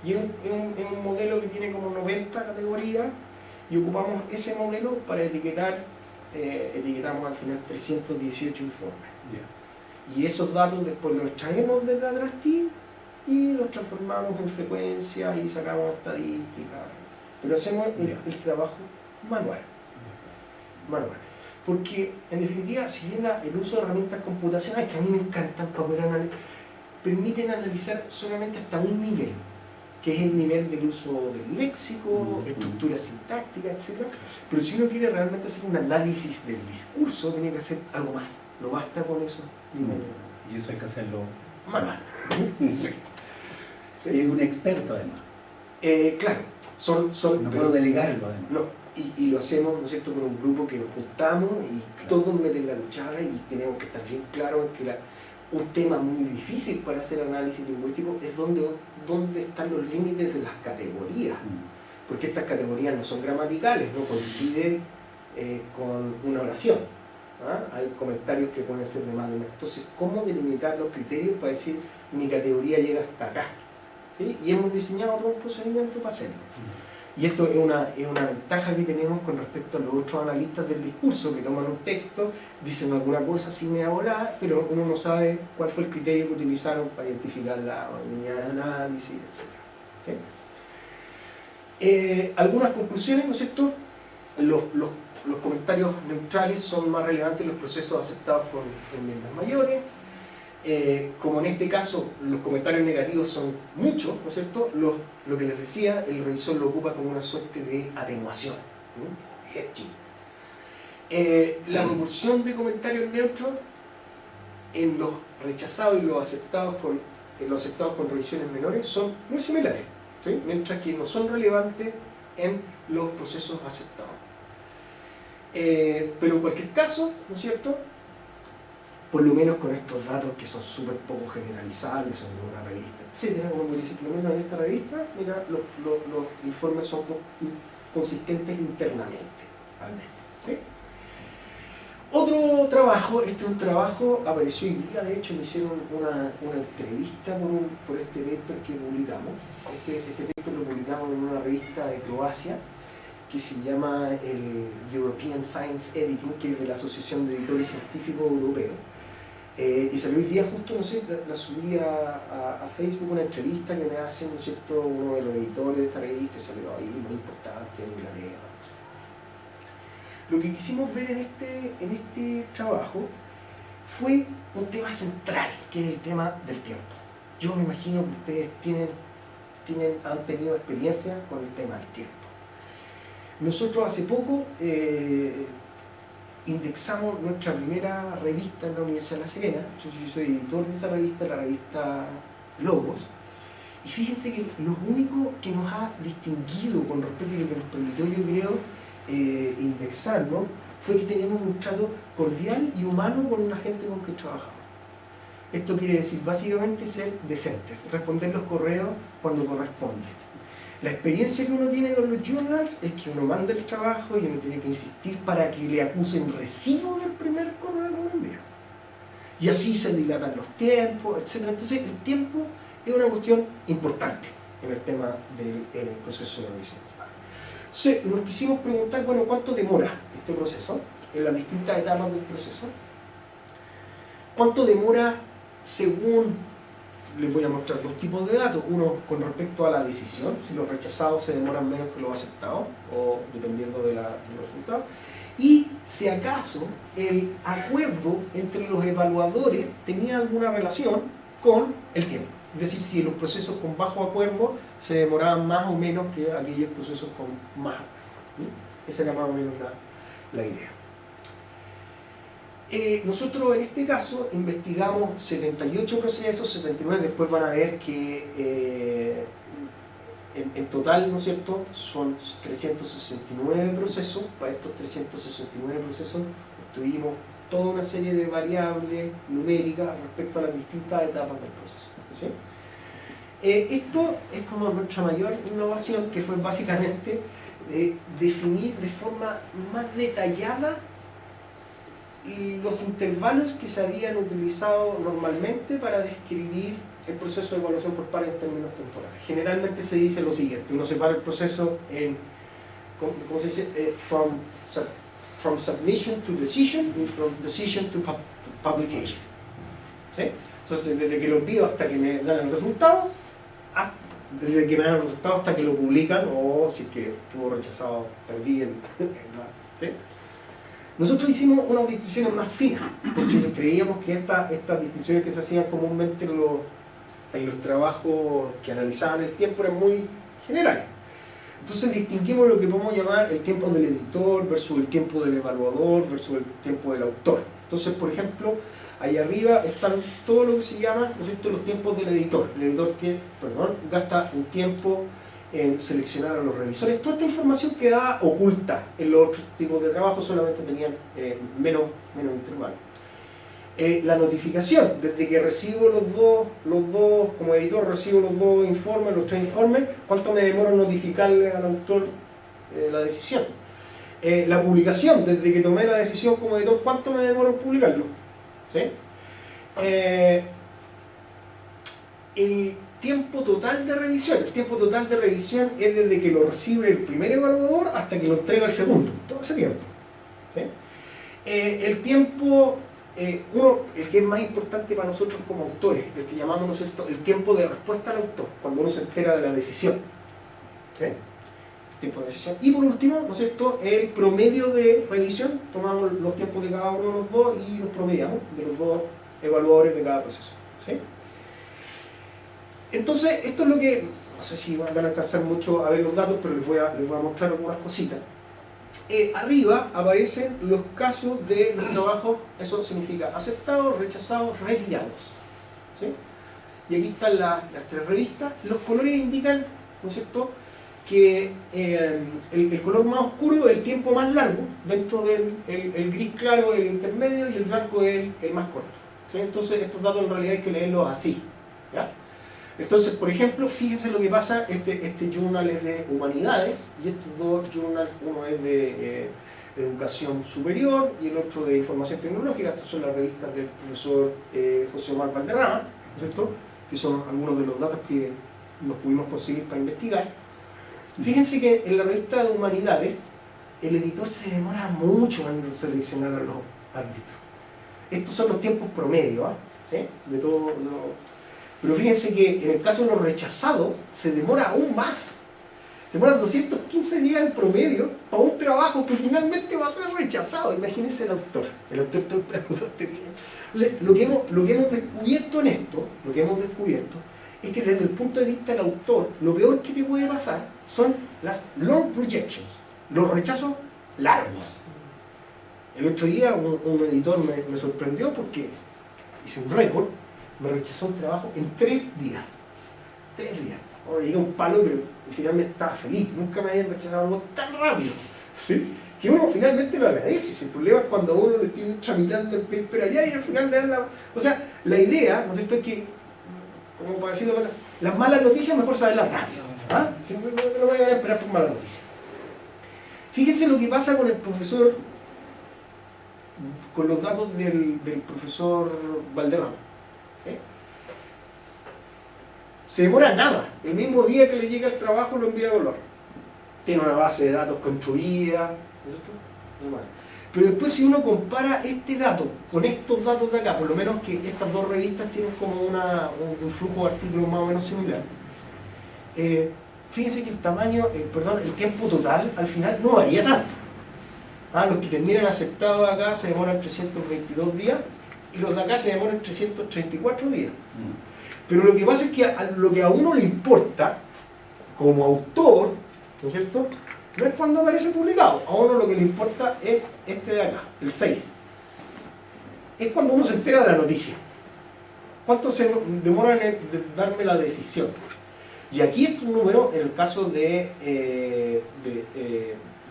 y es un modelo que tiene como 90 categorías y ocupamos ese modelo para etiquetar, etiquetamos al final 318 informes. Y esos datos después los extraemos de la Atlas-T y los transformamos en frecuencia y sacamos estadísticas. Pero hacemos el trabajo manual. Porque, en definitiva, si bien el uso de herramientas computacionales, que a mí me encantan para poder analizar, permiten analizar solamente hasta un nivel, que es el nivel del uso del léxico, estructura sintáctica, etc. Pero si uno quiere realmente hacer un análisis del discurso, tiene que hacer algo más. No basta con eso. Y eso hay que hacerlo manual. Sí. Es un experto, además. Claro, no puedo delegarlo, además. No. Y lo hacemos, ¿no es cierto?, con un grupo que nos juntamos y todos meten la luchada y tenemos que estar bien claros en que un tema muy difícil para hacer análisis lingüístico es dónde están los límites de las categorías. Porque estas categorías no son gramaticales, no coinciden con una oración. Hay comentarios que pueden ser de más de una. Entonces, ¿cómo delimitar los criterios para decir mi categoría llega hasta acá? ¿Sí? Y hemos diseñado todo un procedimiento para hacerlo. Y esto es una ventaja que tenemos con respecto a los otros analistas del discurso, que toman un texto, dicen alguna cosa así media volada, pero uno no sabe cuál fue el criterio que utilizaron para identificar la unidad de análisis, etc. ¿Sí? Algunas conclusiones, ¿no es cierto? Los comentarios neutrales son más relevantes en los procesos aceptados por enmiendas mayores. Como en este caso los comentarios negativos son muchos, ¿no es cierto? Lo que les decía, el revisor lo ocupa como una suerte de atenuación, hedging. La proporción de comentarios neutros en los rechazados y los aceptados con revisiones menores son muy similares, ¿sí? Mientras que no son relevantes en los procesos aceptados. Pero en cualquier caso, ¿no es cierto?, por lo menos con estos datos que son súper poco generalizables, son de una revista, etcétera, como me dice, por lo menos en esta revista, mira, los informes son consistentes internamente, al menos, ¿sí? Otro trabajo, este es un trabajo, apareció hoy día, de hecho me hicieron una entrevista por este paper que publicamos. Este paper lo publicamos en una revista de Croacia, que se llama el European Science Editing, que es de la Asociación de Editores Científicos Europeos. Y salió hoy día justo, no sé, la subí a Facebook, una entrevista que me hace, ¿no es cierto?, uno de los editores de esta revista, salió ahí, muy importante, en Inglaterra. No sé. Lo que quisimos ver en este trabajo fue un tema central, que es el tema del tiempo. Yo me imagino que ustedes han tenido experiencia con el tema del tiempo. Nosotros hace poco indexamos nuestra primera revista en la Universidad de La Serena. Yo soy editor de esa revista, la revista Logos, y fíjense que lo único que nos ha distinguido con respecto a lo que nos permitió, yo creo, indexarlo, fue que teníamos un trato cordial y humano con la gente con que trabajamos. Esto quiere decir básicamente ser decentes, responder los correos cuando corresponde. La experiencia que uno tiene con los journals es que uno manda el trabajo y uno tiene que insistir para que le acusen recibo del primer correo que uno envía. Y así se dilatan los tiempos, etc. Entonces el tiempo es una cuestión importante en el tema del proceso de revisión. Entonces nos quisimos preguntar, bueno, ¿cuánto demora este proceso en las distintas etapas del proceso? ¿Cuánto demora según? Les voy a mostrar dos tipos de datos, uno con respecto a la decisión, si los rechazados se demoran menos que los aceptados, o dependiendo de los resultados, y si acaso el acuerdo entre los evaluadores tenía alguna relación con el tiempo. Es decir, si los procesos con bajo acuerdo se demoraban más o menos que aquellos procesos con más acuerdo. Esa era más o menos la idea. Nosotros en este caso investigamos 78 procesos, 79, después van a ver que en total, ¿no es cierto?, son 369 procesos. Para estos 369 procesos obtuvimos toda una serie de variables numéricas respecto a las distintas etapas del proceso. ¿Sí? Esto es como nuestra mayor innovación, que fue básicamente definir de forma más detallada los intervalos que se habían utilizado normalmente para describir el proceso de evaluación por pares en términos temporales. Generalmente se dice lo siguiente: uno separa el proceso en, ¿cómo se dice? From submission to decision y from decision to publication. ¿Sí? Entonces, desde que lo envío hasta que me dan el resultado, desde que me dan el resultado hasta que lo publican, o si es que estuvo rechazado, perdí ¿sí? Nosotros hicimos unas distinciones más finas, porque creíamos que estas distinciones que se hacían comúnmente en los trabajos que analizaban el tiempo eran muy generales. Entonces distinguimos lo que podemos llamar el tiempo del editor versus el tiempo del evaluador versus el tiempo del autor. Entonces, por ejemplo, ahí arriba están todo lo que se llama, ¿no es cierto?, los tiempos del editor. El editor que, gasta un tiempo en seleccionar a los revisores. Toda esta información quedaba oculta en los otros tipos de trabajo, solamente tenían menos intervalos. La notificación, desde que recibo los dos, como editor recibo los dos informes, los 3 informes, ¿cuánto me demoro en notificarle al autor la decisión? La publicación, desde que tomé la decisión como editor, ¿cuánto me demoro en publicarlo? ¿Sí? El tiempo total de revisión. El tiempo total de revisión es desde que lo recibe el primer evaluador hasta que lo entrega el segundo. Todo ese tiempo. ¿Sí? El tiempo, el que es más importante para nosotros como autores, el que llamamos, ¿no es cierto?, el tiempo de respuesta al autor, cuando uno se entera de la decisión. ¿Sí? Tiempo de decisión. Y por último, ¿no es cierto?, el promedio de revisión. Tomamos los tiempos de cada uno de los dos y los promediamos de los dos evaluadores de cada proceso. ¿Sí? Entonces, esto es lo que, no sé si van a alcanzar mucho a ver los datos, pero les voy a mostrar algunas cositas. Arriba aparecen los casos de los trabajos, eso significa aceptados, rechazados, retirados. ¿Sí? Y aquí están las 3 revistas. Los colores indican, ¿no es cierto?, que el color más oscuro es el tiempo más largo, dentro del el gris claro es el intermedio y el blanco es el más corto. ¿Sí? Entonces estos datos en realidad hay que leerlos así. ¿Ya? Entonces, por ejemplo, fíjense lo que pasa, este journal es de humanidades y estos dos journals, uno es de educación superior y el otro de información tecnológica. Estas son las revistas del profesor José Omar Valderrama, ¿cierto?, que son algunos de los datos que nos pudimos conseguir para investigar. Fíjense que en la revista de humanidades el editor se demora mucho en seleccionar a los árbitros. Estos son los tiempos promedio, ¿sí?, de todo pero fíjense que en el caso de los rechazados se demora aún más. Se demora 215 días en promedio para un trabajo que finalmente va a ser rechazado. Imagínense el autor. El autor todo esperando este tiempo. Entonces, lo que hemos descubierto en esto, es que desde el punto de vista del autor, lo peor que te puede pasar son las long rejections, los rechazos largos. El otro día un editor me sorprendió porque hice un récord, me rechazó un trabajo en 3 días. 3 días. Ahora llega un palo, pero finalmente estaba feliz. Nunca me habían rechazado algo tan rápido. ¿Sí? Que uno finalmente lo agradece. El problema es cuando uno le tiene tramitando el paper allá y al final le dan la... O sea, la idea, ¿no es cierto?, es que, como para decirlo, las malas noticias mejor saberlas rápido. ¿Ah? Siempre no vayan a esperar por malas noticias. Fíjense lo que pasa con el profesor, con los datos del profesor Valderrama. ¿Okay? Se demora nada. El mismo día que le llega el trabajo lo envía a evaluar. Tiene una base de datos construida. Pero después, si uno compara este dato con estos datos de acá, por lo menos que estas dos revistas tienen como un flujo de artículos más o menos similar, fíjense que el tamaño, el tiempo total al final no varía tanto. Los que terminan aceptados acá se demoran 322 días y los de acá se demoran 334 días. Pero lo que pasa es que lo que a uno le importa como autor, ¿no es cierto?, no es cuando aparece publicado. A uno lo que le importa es este de acá, el 6. Es cuando uno se entera de la noticia. ¿Cuánto se demora en darme la decisión? Y aquí estos números, en el caso de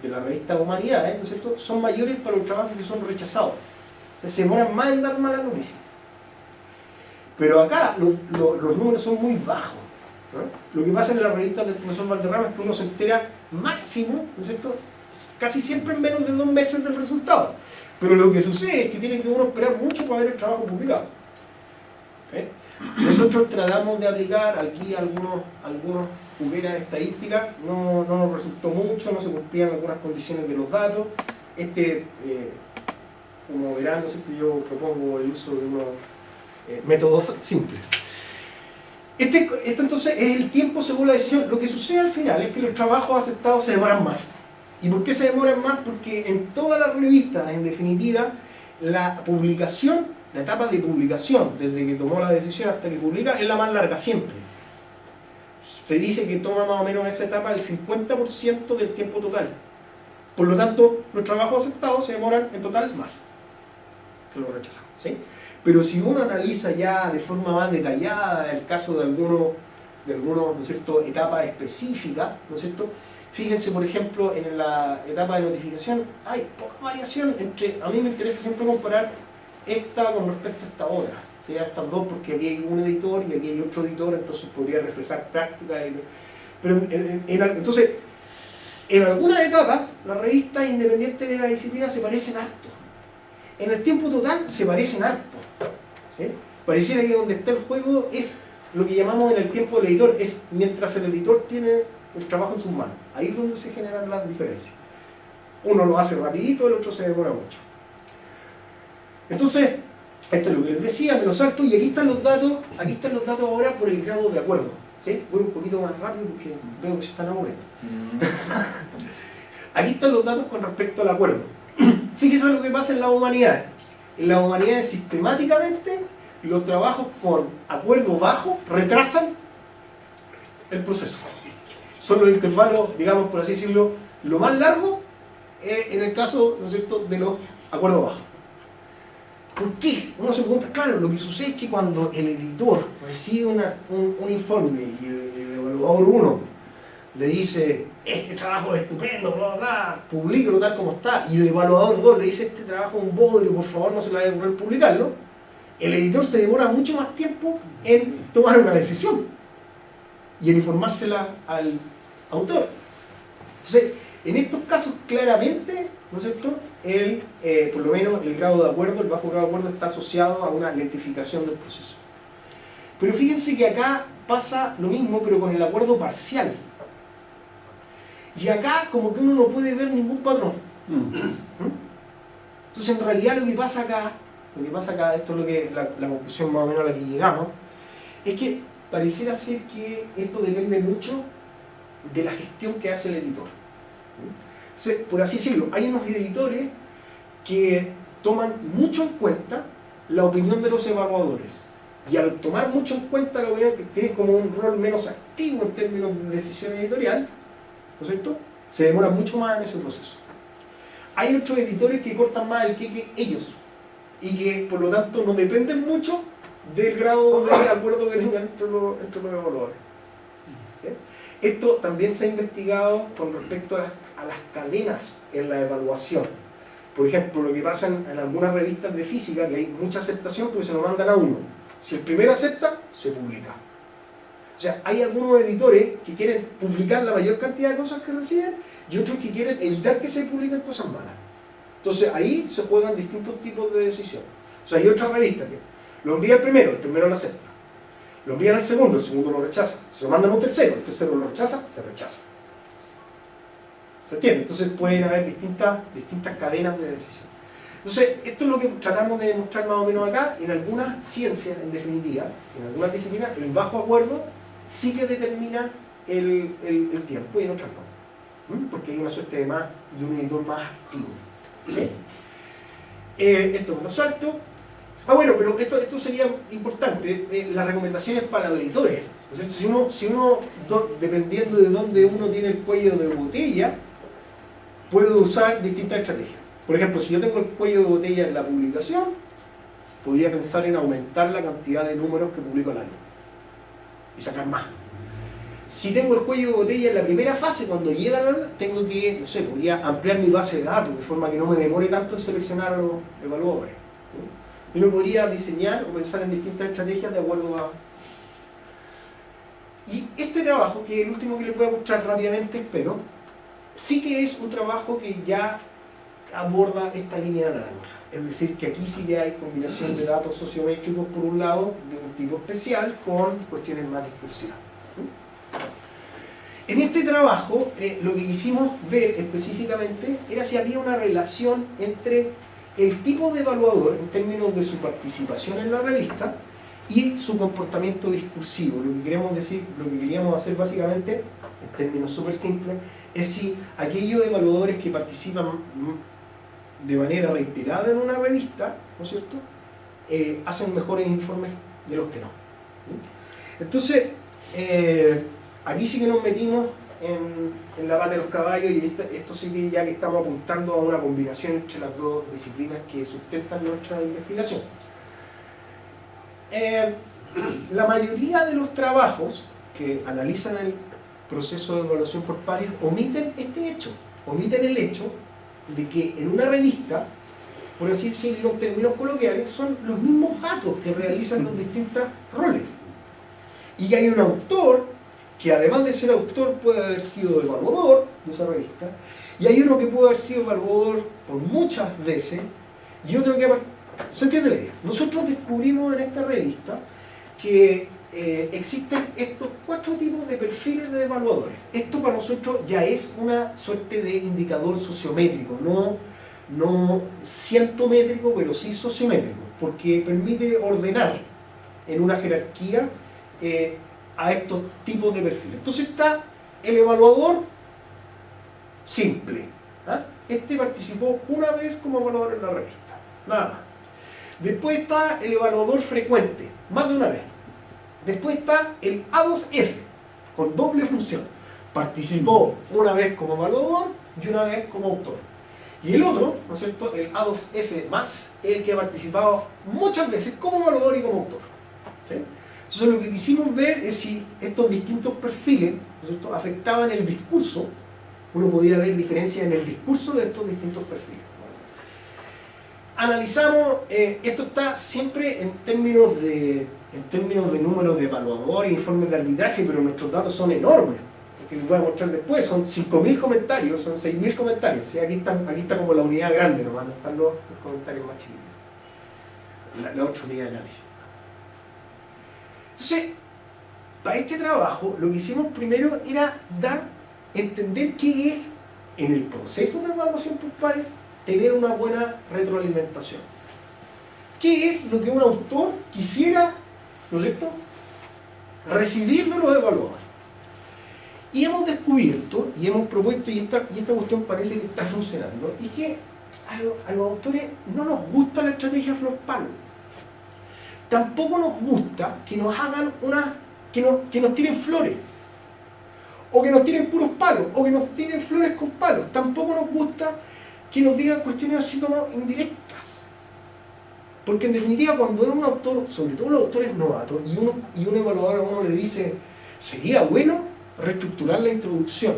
la revista Humanidades, ¿no es cierto?, son mayores para los trabajos que son rechazados. Entonces se demoran más en dar malas noticias. Pero acá los números son muy bajos, ¿no? Lo que pasa en la revista del profesor Valderrama es que uno se entera máximo, ¿no es cierto?, casi siempre en menos de 2 meses del resultado. Pero lo que sucede es que tiene que uno esperar mucho para ver el trabajo publicado. Nosotros tratamos de aplicar aquí algunos jugueras estadísticas, no nos resultó mucho, no se cumplían algunas condiciones de los datos. Como verán, ¿no es cierto?, yo propongo el uso de unos métodos simples. Esto entonces es el tiempo según la decisión. Lo que sucede al final es que los trabajos aceptados se demoran más. ¿Y por qué se demoran más? Porque en todas las revistas, en definitiva, la publicación, la etapa de publicación, desde que tomó la decisión hasta que publica, es la más larga siempre. Se dice que toma más o menos esa etapa el 50% del tiempo total. Por lo tanto, los trabajos aceptados se demoran en total más que los rechazados, ¿sí? Pero si uno analiza ya de forma más detallada el caso de algunos ¿no es cierto?, etapas específicas, ¿no es cierto?, fíjense, por ejemplo, en la etapa de notificación hay poca variación entre, a mí me interesa siempre comparar esta con respecto a esta otra, ¿sí?, a estas dos, porque aquí hay un editor y aquí hay otro editor, entonces podría reflejar práctica. Pero entonces, en algunas etapas, las revistas independientes de la disciplina se parecen harto. En el tiempo total se parecen harto, ¿sí? Pareciera que donde está el juego es lo que llamamos en el tiempo del editor, es mientras el editor tiene el trabajo en sus manos. Ahí es donde se generan las diferencias. Uno lo hace rapidito, el otro se demora mucho. Entonces, esto es lo que les decía, me lo salto y aquí están los datos ahora por el grado de acuerdo, ¿sí? Voy un poquito más rápido porque veo que se están aburriendo. Aquí están los datos con respecto al acuerdo. Fíjense lo que pasa en la humanidad. En la humanidad sistemáticamente los trabajos con acuerdo bajo retrasan el proceso. Son los intervalos, digamos por así decirlo, lo más largo en el caso, ¿no es cierto?, de los acuerdos bajos. ¿Por qué? Uno se pregunta, claro, lo que sucede es que cuando el editor recibe un informe y el evaluador 1 le dice, este trabajo es estupendo, bla, bla, bla, publícalo tal como está, y el evaluador 2 le dice, este trabajo es un bodrio, por favor no se le vaya a ocurrir publicarlo, el editor se demora mucho más tiempo en tomar una decisión y en informársela al autor. Entonces, en estos casos claramente, ¿no es cierto?, por lo menos el grado de acuerdo, el bajo grado de acuerdo está asociado a una lentificación del proceso. Pero fíjense que acá pasa lo mismo, pero con el acuerdo parcial. Y acá como que uno no puede ver ningún patrón. Entonces en realidad lo que pasa acá, esto es lo que la conclusión más o menos a la que llegamos, es que pareciera ser que esto depende mucho de la gestión que hace el editor. Entonces, por así decirlo, hay unos editores que toman mucho en cuenta la opinión de los evaluadores. Y al tomar mucho en cuenta la opinión, que tienen como un rol menos activo en términos de decisión editorial, ¿no es cierto?, se demora mucho más en ese proceso. Hay otros editores que cortan más el queque ellos y que por lo tanto no dependen mucho del grado de acuerdo que tengan entre los evaluadores. ¿Sí? Esto también se ha investigado con respecto a las cadenas en la evaluación. Por ejemplo, lo que pasa en algunas revistas de física, que hay mucha aceptación porque se lo mandan a uno. Si el primero acepta, se publica. O sea, hay algunos editores que quieren publicar la mayor cantidad de cosas que reciben y otros que quieren evitar que se publiquen cosas malas. Entonces ahí se juegan distintos tipos de decisiones. O sea, hay otras revistas que lo envía el primero lo acepta. Lo envían al segundo, el segundo lo rechaza. Se lo mandan a un tercero, el tercero lo rechaza, se rechaza. ¿Se entiende? Entonces pueden haber distintas cadenas de decisión. Entonces, esto es lo que tratamos de demostrar más o menos acá. En algunas ciencias, en definitiva, en algunas disciplinas, el bajo acuerdo sí que determina el tiempo y en otras no. Porque hay una suerte de un editor más activo. ¿Sí? Esto me lo salto. Bueno, pero esto sería importante. Las recomendaciones para los editores. Si uno, dependiendo de dónde uno tiene el cuello de botella, puede usar distintas estrategias. Por ejemplo, si yo tengo el cuello de botella en la publicación, podría pensar en aumentar la cantidad de números que publico al año y sacar más. Si tengo el cuello de botella en la primera fase, cuando llega tengo que, no sé, podría ampliar mi base de datos de forma que no me demore tanto en seleccionar a los evaluadores. Y uno podría diseñar o pensar en distintas estrategias de acuerdo a... Y este trabajo, que es el último que les voy a mostrar rápidamente, espero, sí que es un trabajo que ya aborda esta línea naranja. Es decir, que aquí sí que hay combinación de datos sociométricos por un lado, de un tipo especial, con cuestiones más discursivas. En este trabajo, lo que quisimos ver específicamente era si había una relación entre el tipo de evaluador, en términos de su participación en la revista, y su comportamiento discursivo. Lo que queremos decir, lo que queríamos hacer básicamente, en términos súper simples, es si aquellos evaluadores que participan de manera reiterada en una revista, ¿no es cierto?, hacen mejores informes de los que no. Entonces, aquí sí que nos metimos en la pata de los caballos, y esto sí que ya que estamos apuntando a una combinación entre las dos disciplinas que sustentan nuestra investigación. La mayoría de los trabajos que analizan el proceso de evaluación por pares omiten este hecho, omiten el hecho de que en una revista, por así decirlo en términos coloquiales, son los mismos gatos que realizan los distintos roles. Y que hay un autor que, además de ser autor, puede haber sido evaluador de esa revista, y hay uno que puede haber sido evaluador por muchas veces, y otro que... ¿Se entiende la idea? Nosotros descubrimos en esta revista que existen estos 4 tipos de perfiles de evaluadores. Esto para nosotros ya es una suerte de indicador sociométrico, no cientométrico, pero sí sociométrico, porque permite ordenar en una jerarquía a estos tipos de perfiles. Entonces está el evaluador simple. Este participó una vez como evaluador en la revista, nada más. Después está el evaluador frecuente, más de una vez. Después está el A2F, con doble función. Participó una vez como evaluador y una vez como autor. Y el otro, ¿no es cierto?, el A2F más, es el que ha participado muchas veces como evaluador y como autor. ¿Sí? Entonces lo que quisimos ver es si estos distintos perfiles, ¿no es cierto?, afectaban el discurso. Uno podía ver diferencias en el discurso de estos distintos perfiles. Analizamos, esto está siempre en términos de número de evaluadores, informes de arbitraje, pero nuestros datos son enormes, porque les voy a mostrar después, son 5.000 comentarios, son 6.000 comentarios, ¿sí? Aquí está como la unidad grande, nomás, no están los comentarios más chiquitos, la otra unidad de análisis. Entonces, para este trabajo, lo que hicimos primero era entender qué es, en el proceso de evaluación por pares, tener una buena retroalimentación. ¿Qué es lo que un autor quisiera, ¿no es cierto?, recibir de los evaluadores? Y hemos descubierto, y hemos propuesto, y esta cuestión parece que está funcionando, y que a los autores no nos gusta la estrategia flor palo. Tampoco nos gusta que nos hagan que nos tiren flores, o que nos tiren puros palos, o que nos tiren flores con palos. Tampoco nos gusta que nos digan cuestiones así como indirectas. Porque en definitiva, cuando es un autor, sobre todo los autores novatos, y un evaluador a uno le dice, sería bueno reestructurar la introducción,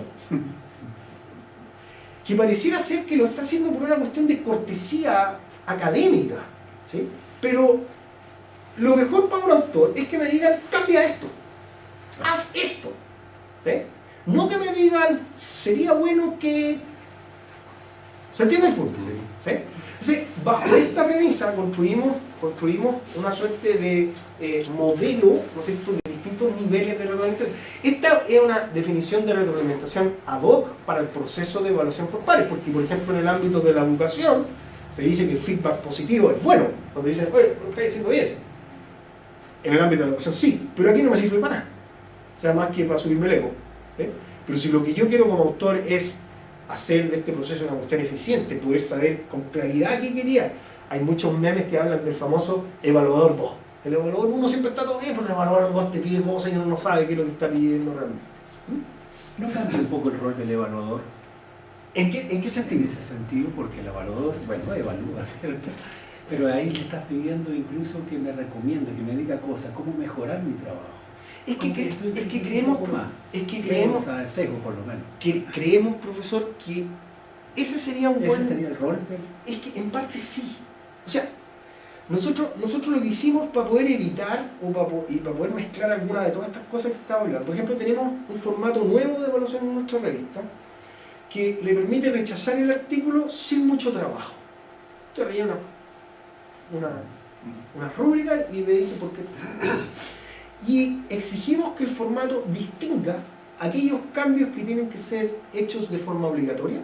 que pareciera ser que lo está haciendo por una cuestión de cortesía académica, ¿sí? Pero lo mejor para un autor es que me digan, cambia esto, haz esto, ¿sí? No que me digan, sería bueno que... ¿Se entiende el punto? ¿Sí? Entonces, bajo esta premisa construimos una suerte de modelo, ¿no es cierto?, de distintos niveles de retroalimentación. Esta es una definición de retroalimentación ad hoc para el proceso de evaluación por pares, porque por ejemplo en el ámbito de la educación se dice que el feedback positivo es bueno, cuando dicen, oye, lo estáis haciendo bien. En el ámbito de la educación sí, pero aquí no me sirve para nada. O sea, más que para subirme el ego. ¿Sí? Pero si lo que yo quiero como autor es hacer de este proceso una cuestión eficiente, poder saber con claridad qué quería. Hay muchos memes que hablan del famoso evaluador 2. El evaluador 1 siempre está todo bien, pero el evaluador 2 te pide cosas y uno no sabe qué es lo que está pidiendo realmente. ¿No cambia un poco el rol del evaluador? ¿En qué sentido? En ese sentido, porque el evaluador, bueno, evalúa, ¿cierto? Pero ahí le estás pidiendo incluso que me recomiende, que me diga cosas, cómo mejorar mi trabajo. Es que creemos, sesgo por lo menos. Que creemos, profesor, que ese sería un buen... ¿Ese sería el rol? Es que en parte sí. O sea, Nosotros lo que hicimos para poder evitar y para poder mezclar alguna de todas estas cosas que estaba hablando, por ejemplo, tenemos un formato nuevo de evaluación en nuestra revista que le permite rechazar el artículo sin mucho trabajo. Usted rellena una rúbrica y me dice por qué. Y exigimos que el formato distinga aquellos cambios que tienen que ser hechos de forma obligatoria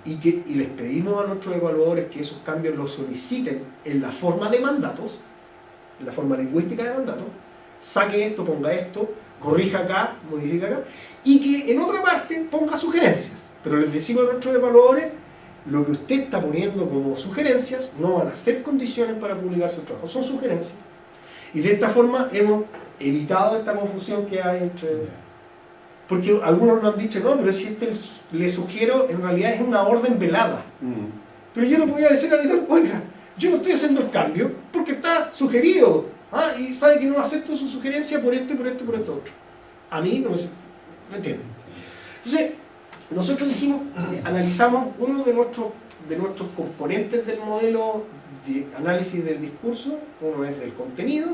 y les pedimos a nuestros evaluadores que esos cambios los soliciten en la forma de mandatos, en la forma lingüística de mandatos, saque esto, ponga esto, corrija acá, modifica acá, y que en otra parte ponga sugerencias. Pero les decimos a nuestros evaluadores, lo que usted está poniendo como sugerencias no van a ser condiciones para publicar su trabajo, son sugerencias. Y de esta forma hemos evitado esta confusión que hay entre... Porque algunos nos han dicho, no, pero si le sugiero, en realidad es una orden velada. Pero yo no podía decir al editor, oiga, yo no estoy haciendo el cambio porque está sugerido. Y sabe que no acepto su sugerencia por esto, por esto, por esto otro. A mí no me entienden. Entonces, nosotros dijimos, analizamos uno de nuestros componentes del modelo de análisis del discurso, uno es del contenido,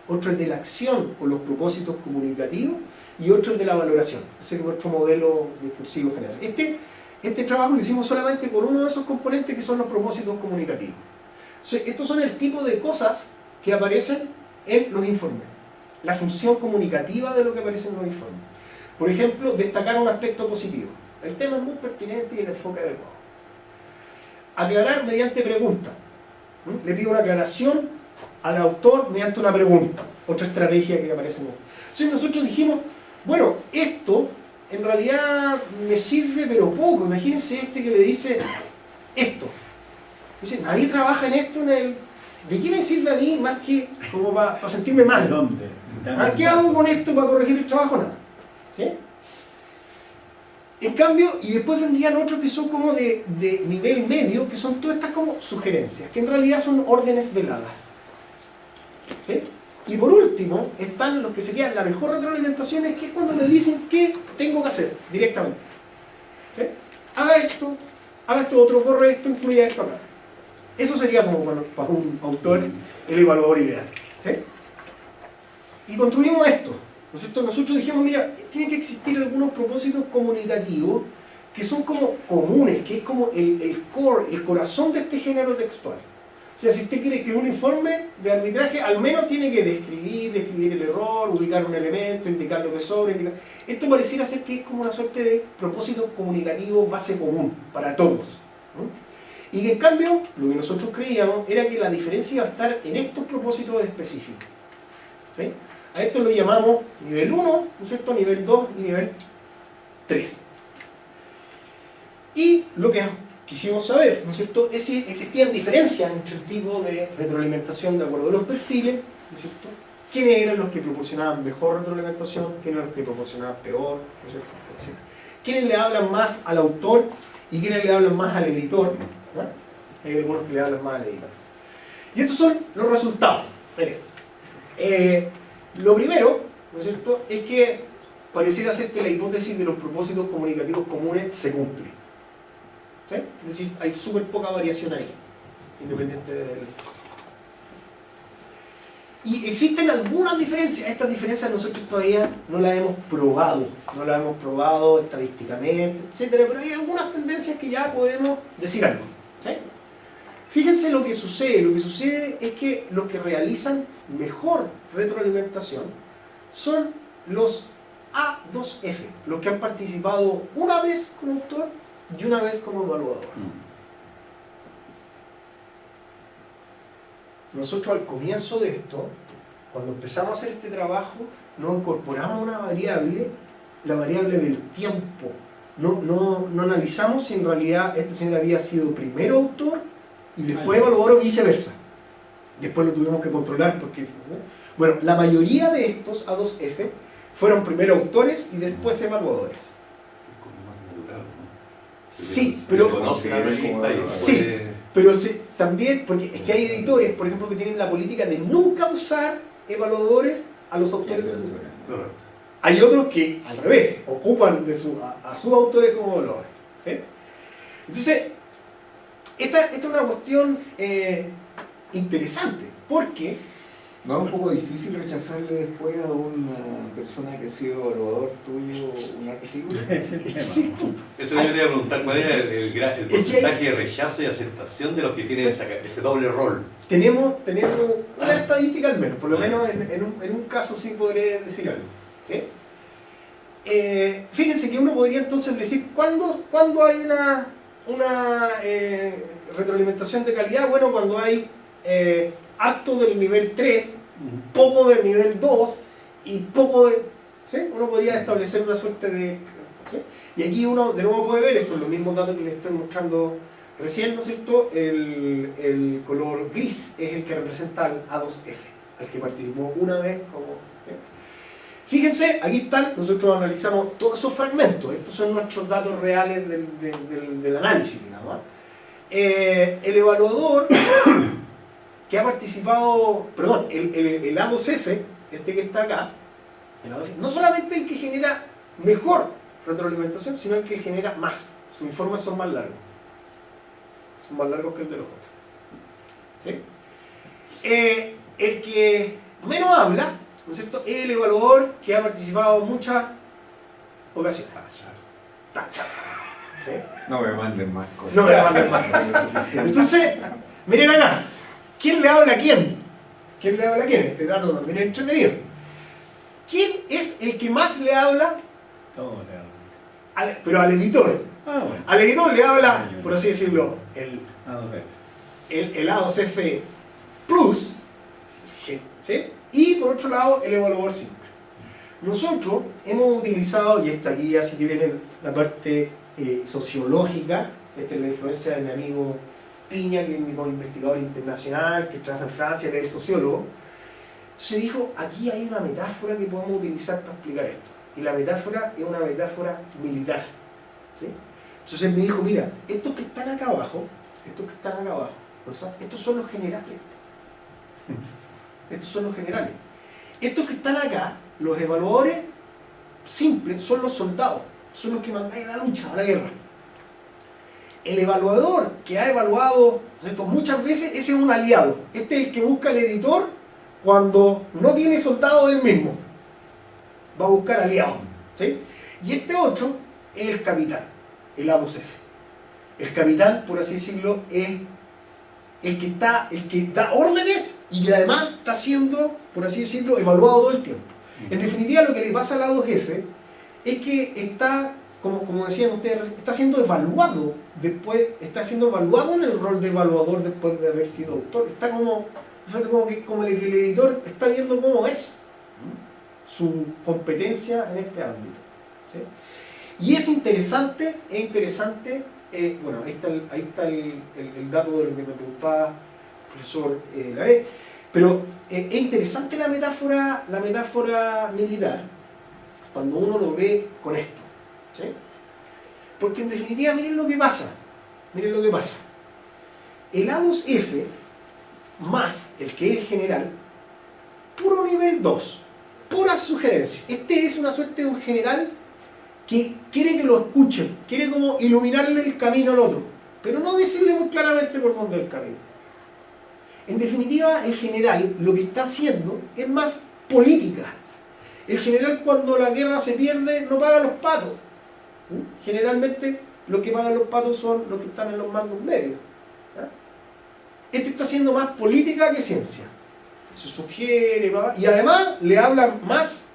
otro es de la acción o los propósitos comunicativos, y otro es de la valoración. Ese es nuestro modelo discursivo general. Este trabajo lo hicimos solamente por uno de esos componentes que son los propósitos comunicativos. Entonces, estos son el tipo de cosas que aparecen en los informes. La función comunicativa de lo que aparece en los informes. Por ejemplo, destacar un aspecto positivo. El tema es muy pertinente y el enfoque adecuado. Aclarar mediante pregunta. Le pido una aclaración al autor mediante una pregunta. Otra estrategia que aparece en el... Entonces nosotros dijimos, bueno, esto en realidad me sirve pero poco. Imagínense que le dice esto. Dice, nadie trabaja en esto en el... ¿De qué me sirve a mí más que como para sentirme mal? ¿Dónde? ¿Qué hago con esto para corregir el trabajo? Nada. ¿Sí? En cambio, y después vendrían otros que son como de nivel medio, que son todas estas como sugerencias, que en realidad son órdenes veladas. ¿Sí? Y por último, están los que serían la mejor retroalimentación, que es cuando me dicen qué tengo que hacer directamente. ¿Sí? Haga esto otro, borre esto, incluya esto acá. Eso sería como para un autor el evaluador ideal. ¿Sí? Y construimos esto. ¿No es cierto? Nosotros dijimos, mira, tiene que existir algunos propósitos comunicativos que son como comunes, que es como el core, el corazón de este género textual. O sea, si usted quiere escribir un informe de arbitraje, al menos tiene que describir el error, ubicar un elemento, indicar lo que sobra, Esto pareciera ser que es como una suerte de propósito comunicativo base común para todos, ¿no? Y que en cambio, lo que nosotros creíamos era que la diferencia iba a estar en estos propósitos específicos. ¿Sí? A esto lo llamamos nivel 1, ¿no es cierto? Nivel 2 y nivel 3. Y lo que quisimos saber, ¿no es cierto?, es si existían diferencias entre el tipo de retroalimentación de acuerdo a los perfiles, ¿no es cierto? ¿Quiénes eran los que proporcionaban mejor retroalimentación? ¿Quiénes eran los que proporcionaban peor? ¿No es cierto? Etcétera. ¿Quiénes le hablan más al autor y quiénes le hablan más al editor? ¿No? Hay algunos que le hablan más al editor. Y estos son los resultados. Miren. Lo primero, ¿no es cierto?, es que pareciera ser que la hipótesis de los propósitos comunicativos comunes se cumple. ¿Sí? Es decir, hay súper poca variación ahí, independiente del... Y existen algunas diferencias. Estas diferencias nosotros todavía no las hemos probado estadísticamente, etcétera, pero hay algunas tendencias que ya podemos decir algo. ¿Sí? Fíjense lo que sucede es que los que realizan mejor retroalimentación son los A2F, los que han participado una vez como autor y una vez como evaluador. Nosotros al comienzo de esto, cuando empezamos a hacer este trabajo, nos incorporamos una variable, la variable del tiempo. No analizamos si en realidad este señor había sido primero autor y después evaluador o viceversa. Después lo tuvimos que controlar porque... Bueno, la mayoría de estos A2F fueron primero autores y después evaluadores. Sí, pero... También, porque es que hay editores, por ejemplo, que tienen la política de nunca usar evaluadores a los autores. Hay otros que, al revés, ocupan a sus autores como evaluadores. ¿Sí? Entonces, esta es una cuestión interesante, porque ¿No es un poco difícil rechazarle después a una persona que ha sido evaluador tuyo un artículo? Es el tema. sí, Eso yo quería preguntar, ¿cuál es el porcentaje de rechazo y aceptación de los que tienen ese doble rol? tenemos una estadística al menos, por lo menos en un caso sí podré decir algo. ¿Sí? Fíjense que uno podría entonces decir, ¿cuándo hay una retroalimentación de calidad? Bueno, cuando hay harto del nivel 3, poco del nivel 2 y poco de... ¿sí? Uno podría establecer una suerte de... ¿sí? Y aquí uno de nuevo puede ver esto, los mismos datos que les estoy mostrando recién, ¿no es cierto? El color gris es el que representa al A2F, al que participó una vez como... ¿sí? Fíjense, aquí están, nosotros analizamos todos esos fragmentos, estos son nuestros datos reales del análisis, digamos. El evaluador que ha participado, perdón, el A2F, este que está acá, el A2F, no solamente el que genera mejor retroalimentación, sino el que genera más. Sus informes son más largos. Son más largos que el de los otros. ¿Sí? El que menos habla, ¿no es cierto?, es el evaluador que ha participado en muchas ocasiones. Tacha. ¿Sí? No me manden más cosas. No me manden más cosas. Entonces, miren acá. ¿Quién le habla a quién? ¿Quién le habla a quién? Este dato también es entretenido. ¿Quién es el que más le habla? Todo le habla. Pero al editor. Ah, bueno. Al editor le habla, por así decirlo, A2F. el A2F Plus, ¿sí? Y por otro lado, el evaluador simple. Nosotros hemos utilizado, y esta guía, si quieren, la parte sociológica, esta es la influencia de mi amigo Piña, que es mi investigador internacional, que trabaja en Francia, que es sociólogo, se dijo, aquí hay una metáfora que podemos utilizar para explicar esto. Y la metáfora es una metáfora militar. ¿Sí? Entonces me dijo, mira, estos que están acá abajo, estos son los generales. Estos son los generales. Estos que están acá, los evaluadores simples, son los soldados, son los que mandan a la lucha, a la guerra. El evaluador que ha evaluado, ¿cierto?, muchas veces, ese es un aliado. Este es el que busca el editor cuando no tiene soldados él mismo. Va a buscar aliados. ¿Sí? Y este otro es el capitán, el A2F. El capitán, por así decirlo, es el que da órdenes y que además está siendo, por así decirlo, evaluado todo el tiempo. En definitiva, lo que le pasa al A2F es que está, como decían ustedes, está siendo evaluado después, está siendo evaluado en el rol de evaluador después de haber sido autor. Está como el editor está viendo cómo es su competencia en este ámbito. ¿Sí? Y es interesante, bueno, ahí está el dato de lo que me preguntaba el profesor Lavé, pero es interesante la metáfora militar cuando uno lo ve con esto. ¿Sí? Porque en definitiva, miren lo que pasa. El A2F más el que es el general, puro nivel 2, puras sugerencias. Este es una suerte de un general que quiere que lo escuchen, quiere como iluminarle el camino al otro, pero no decirle muy claramente por dónde es el camino. En definitiva, el general lo que está haciendo es más política. El general, cuando la guerra se pierde, no paga los patos. Generalmente los que pagan los patos son los que están en los mandos medios. Este está haciendo más política que ciencia. Se sugiere, y además le habla más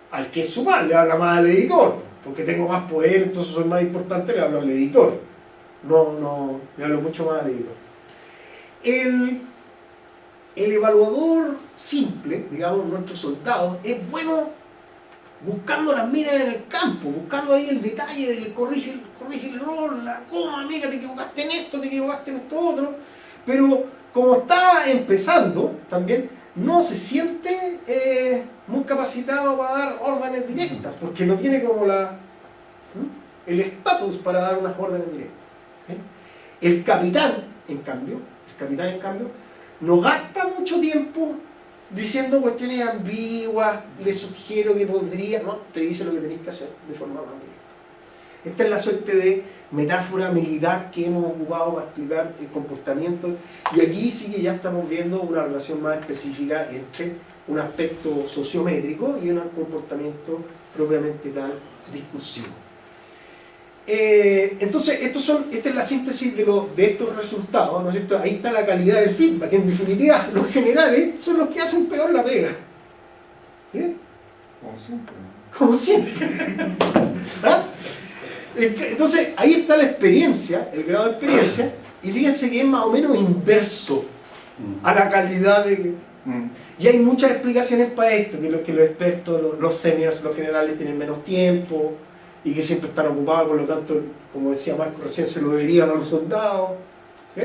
al que es su mal, le habla más al editor, porque tengo más poder, entonces soy más importante, le hablo al editor. No, le hablo mucho más al editor. El evaluador simple, digamos, nuestros soldados, es bueno buscando las minas en el campo, buscando ahí el detalle del corrige el error, la coma, mira, te equivocaste en esto, te equivocaste en esto otro, pero como está empezando también, no se siente muy capacitado para dar órdenes directas, porque no tiene como el estatus para dar unas órdenes directas. ¿Sí? El capitán, en cambio, no gasta mucho tiempo diciendo cuestiones ambiguas, le sugiero que podría, no, te dice lo que tenés que hacer de forma más directa. Esta es la suerte de metáfora militar que hemos ocupado para explicar el comportamiento. Y aquí sí que ya estamos viendo una relación más específica entre un aspecto sociométrico y un comportamiento propiamente tal discursivo. Entonces, esta es la síntesis de estos resultados, ¿no es cierto? Ahí está la calidad del feedback. En definitiva, los generales son los que hacen peor la pega. ¿Sí? Como siempre. ¿Ah? Entonces, ahí está la experiencia, el grado de experiencia, y fíjense que es más o menos inverso a la calidad de... Y hay muchas explicaciones para esto, que los expertos, los seniors, los generales tienen menos tiempo, y que siempre están ocupados, por lo tanto, como decía Marco recién, se lo deberían a los soldados. ¿Sí?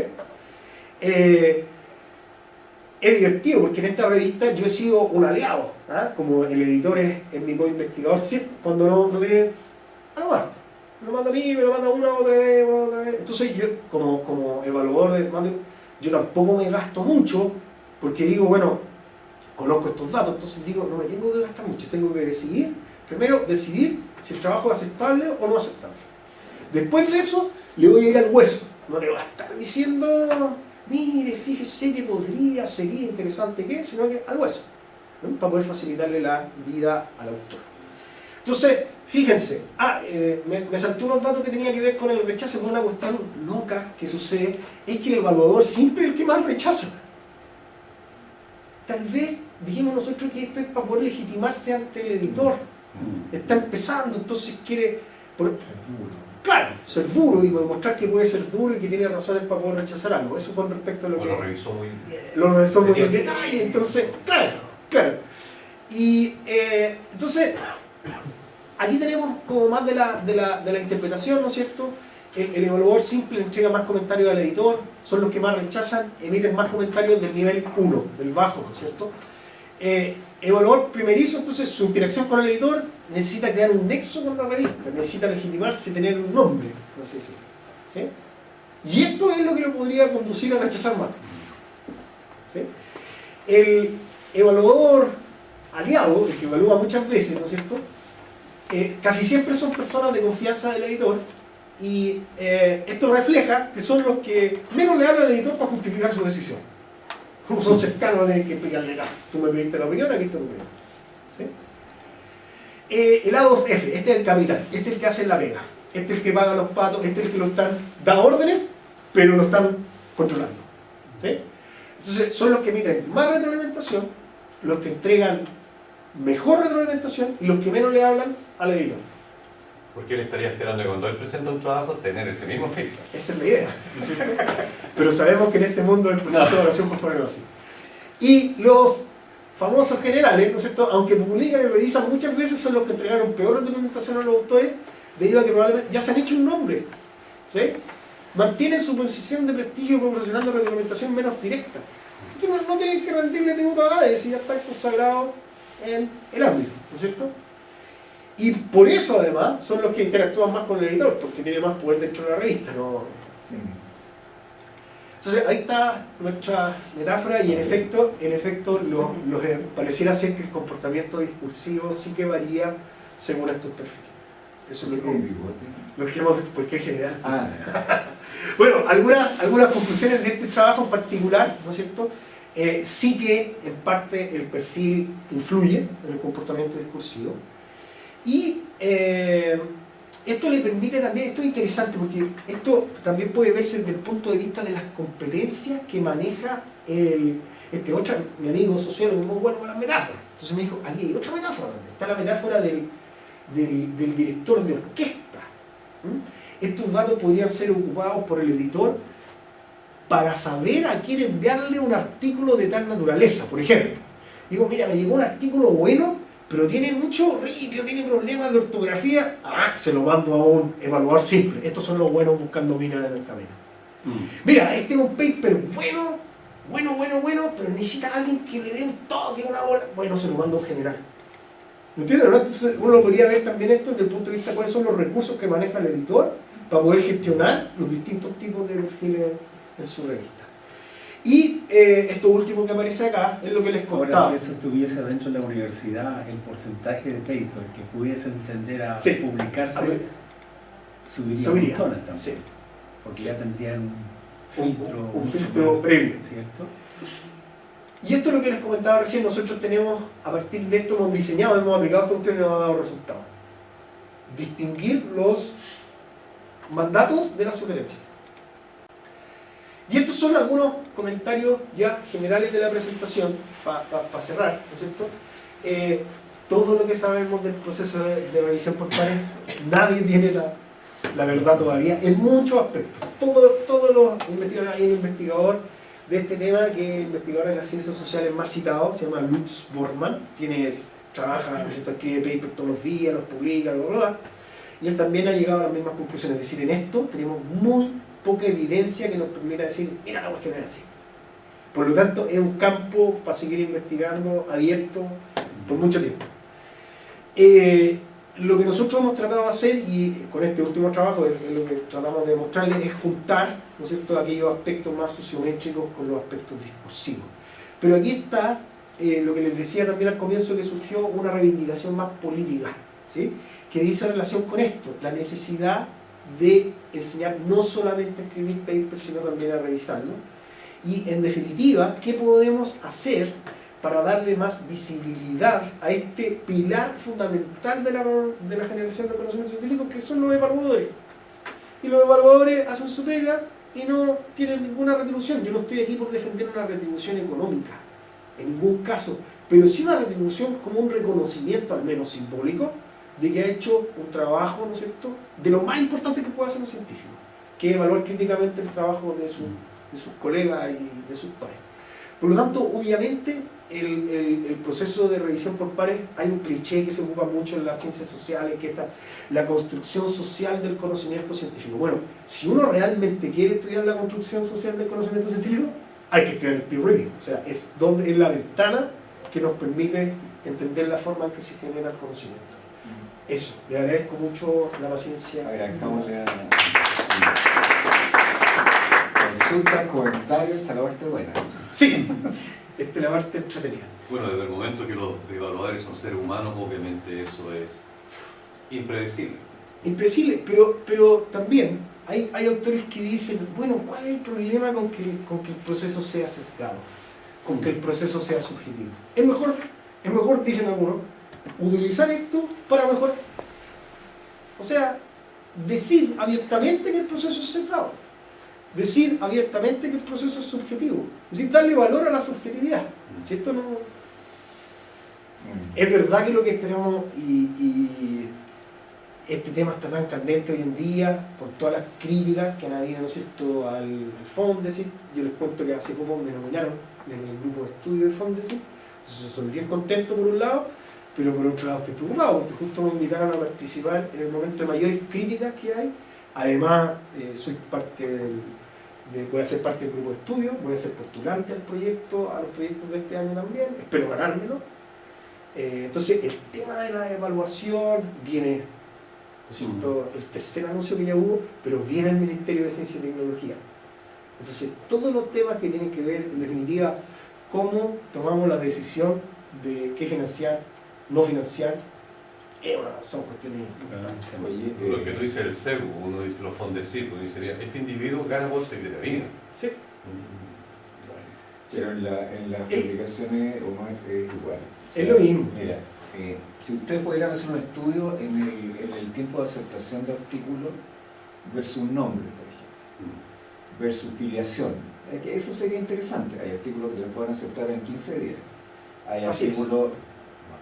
Es divertido, porque en esta revista yo he sido un aliado, ¿ah? Como el editor es mi co-investigador, ¿sí? Cuando no tiene... lo manda a mí, me lo manda una otra vez. Entonces yo, como evaluador yo tampoco me gasto mucho, porque digo, bueno, conozco estos datos, entonces digo, no me tengo que gastar mucho, tengo que decidir, primero decidir si el trabajo es aceptable o no aceptable. Después de eso, le voy a ir al hueso, no le voy a estar diciendo, mire, fíjese que podría, sería interesante que, sino que al hueso, ¿no? Para poder facilitarle la vida al autor. Entonces, fíjense, me saltó unos datos que tenía que ver con el rechazo, con una cuestión loca que sucede, es que el evaluador siempre es el que más rechaza. Tal vez dijimos nosotros que esto es para poder legitimarse ante el editor. Está empezando, entonces quiere ser duro y demostrar que puede ser duro y que tiene razones para poder rechazar algo. Eso con respecto a lo que lo revisó muy bien. Lo revisó muy en detalle, entonces, claro. Y entonces, aquí tenemos como más de la interpretación, ¿no es cierto? El evaluador simple entrega más comentarios al editor, son los que más rechazan, emiten más comentarios del nivel 1, del bajo, ¿no es cierto? Evaluador primerizo, entonces su interacción con el editor necesita crear un nexo con la revista, necesita legitimarse, tener un nombre, no sé si, ¿sí? Y esto es lo que lo podría conducir a rechazar más. ¿Sí? El evaluador aliado, el que evalúa muchas veces, ¿no es cierto? Casi siempre son personas de confianza del editor, y esto refleja que son los que menos le hablan al editor para justificar su decisión. Como son cercanos, no tienen que explicarle nada. Tú me pediste la opinión, aquí está tu opinión. ¿Sí? El A2F, este es el capitán, este es el que hace la pega, este es el que paga los patos, este es el que da órdenes, pero lo están controlando. ¿Sí? Entonces son los que emiten más retroalimentación, los que entregan mejor retroalimentación y los que menos le hablan al editor. Porque él estaría esperando que cuando él presenta un trabajo tener ese mismo feedback. Esa es la idea, ¿no es cierto? Pero sabemos que en este mundo el proceso de evaluación por ponerlo así. Y los famosos generales, ¿no es cierto? Aunque publican y revisan muchas veces, son los que entregaron peor retroalimentación a los autores, debido a que probablemente ya se han hecho un nombre. ¿Sí? Mantienen su posición de prestigio proporcionando retroalimentación menos directa. Entonces no tienen que rendirle tributo a nadie si ya está consagrado en el ámbito, ¿no es cierto? Y por eso además son los que interactúan más con el editor, porque tiene más poder dentro de la revista, ¿no? Sí. Entonces ahí está nuestra metáfora, y en efecto pareciera ser que el comportamiento discursivo sí que varía según estos perfiles. Eso es lo que hemos visto, porque es general. Bueno, algunas conclusiones de este trabajo en particular, ¿no es cierto? Sí que en parte el perfil influye en el comportamiento discursivo. Y esto le permite también, esto es interesante porque esto también puede verse desde el punto de vista de las competencias que maneja mi amigo sociólogo muy bueno con las metáforas. Entonces me dijo, aquí hay otra metáfora, está la metáfora del director de orquesta. Estos datos podrían ser ocupados por el editor para saber a quién enviarle un artículo de tal naturaleza. Por ejemplo, digo, mira, me llegó un artículo bueno, pero tiene mucho ripio, tiene problemas de ortografía, se lo mando a un evaluador simple. Estos son los buenos buscando minas en el camino. Mira, este es un paper bueno, pero necesita a alguien que le dé un toque, una bola. Bueno, se lo mando a un general. ¿Me entiendes? ¿No? Entonces uno lo podría ver también esto desde el punto de vista de cuáles son los recursos que maneja el editor para poder gestionar los distintos tipos de perfiles en su revista. Y esto último que aparece acá es lo que les contaba. Ahora, si eso estuviese dentro de la universidad, el porcentaje de paper que pudiese tender a publicarse Subiría Subiría. montones también, Sí. porque ya tendrían Un mucho filtro más, previo. ¿cierto? Y esto es lo que les comentaba recién, nosotros tenemos, a partir de esto hemos diseñado, hemos aplicado esta cuestión y nos ha dado resultados. Distinguir los mandatos de las sugerencias. Y estos son algunos comentarios ya generales de la presentación, para cerrar, ¿no es cierto? Todo lo que sabemos del proceso de revisión por pares, nadie tiene la verdad todavía, en muchos aspectos. Todos los investigadores, hay un investigador de este tema que es el investigador de las ciencias sociales más citado, se llama Lutz Bormann, trabaja, ¿no es cierto?, escribe papers todos los días, los publica, bla, bla, bla, y él también ha llegado a las mismas conclusiones, es decir, en esto tenemos muy poca evidencia que nos permita decir, mira, la cuestión es así. Por lo tanto, es un campo para seguir investigando, abierto, por mucho tiempo. Lo que nosotros hemos tratado de hacer, y con este último trabajo lo que tratamos de mostrarles, es juntar, ¿no es cierto?, aquellos aspectos más sociométricos con los aspectos discursivos. Pero aquí está lo que les decía también al comienzo, que surgió una reivindicación más política, ¿sí?, que dice relación con esto, la necesidad de enseñar no solamente a escribir papers, sino también a revisarlo. Y en definitiva, ¿qué podemos hacer para darle más visibilidad a este pilar fundamental de la generación de conocimiento científico, que son los evaluadores? Y los evaluadores hacen su pega y no tienen ninguna retribución. Yo no estoy aquí por defender una retribución económica, en ningún caso, pero sí una retribución como un reconocimiento, al menos simbólico, de que ha hecho un trabajo, ¿no es cierto?, de lo más importante que puede hacer un científico, que es evaluar críticamente el trabajo de sus colegas y de sus pares. Por lo tanto, obviamente, el proceso de revisión por pares, hay un cliché que se ocupa mucho en las ciencias sociales, que es la construcción social del conocimiento científico. Bueno, si uno realmente quiere estudiar la construcción social del conocimiento científico, hay que estudiar el peer review. O sea, es la ventana que nos permite entender la forma en que se genera el conocimiento. Eso, le agradezco mucho la paciencia. Agradezcámosle a consultas, comentarios, esta la parte buena. Sí, esta es la parte entretenida. Bueno, desde el momento que los evaluadores son seres humanos, obviamente eso es impredecible. Impredecible, pero también hay autores que dicen, bueno, ¿cuál es el problema con que el proceso sea sesgado? Con que el proceso sea subjetivo. Es mejor, dicen algunos, utilizar esto para mejorar. O sea, decir abiertamente que el proceso es sesgado. Decir abiertamente que el proceso es subjetivo. Es decir, darle valor a la subjetividad. Si esto no... Es verdad que lo que esperamos, y este tema está tan candente hoy en día, por todas las críticas que han habido, ¿no es cierto?, al Fondesit. Yo les cuento que hace poco me nominaron en el grupo de estudio de Fondesit. Entonces soy bien contento por un lado, pero por otro lado estoy preocupado, porque justo me invitaron a participar en el momento de mayores críticas que hay. Además, soy parte voy a ser parte del grupo de estudio, voy a ser postulante a los proyectos de este año también, espero ganármelo. Entonces, el tema de la evaluación viene, ¿no es cierto?, el tercer anuncio que ya hubo, pero viene el Ministerio de Ciencia y Tecnología. Entonces, todos los temas que tienen que ver, en definitiva, cómo tomamos la decisión de qué financiar, no financiar, son cuestiones importantes. Oye, Lo que tú dices el CERU, uno dice los Fondesit, uno dice, este individuo gana por secretaría. Sí. pero en las publicaciones Omar, es igual. O sea, Es lo mismo. Mira, si ustedes pudieran hacer un estudio en el tiempo de aceptación de artículos versus nombre, por ejemplo, versus filiación, que eso sería interesante. Hay artículos que los pueden aceptar en 15 días. Hay artículos,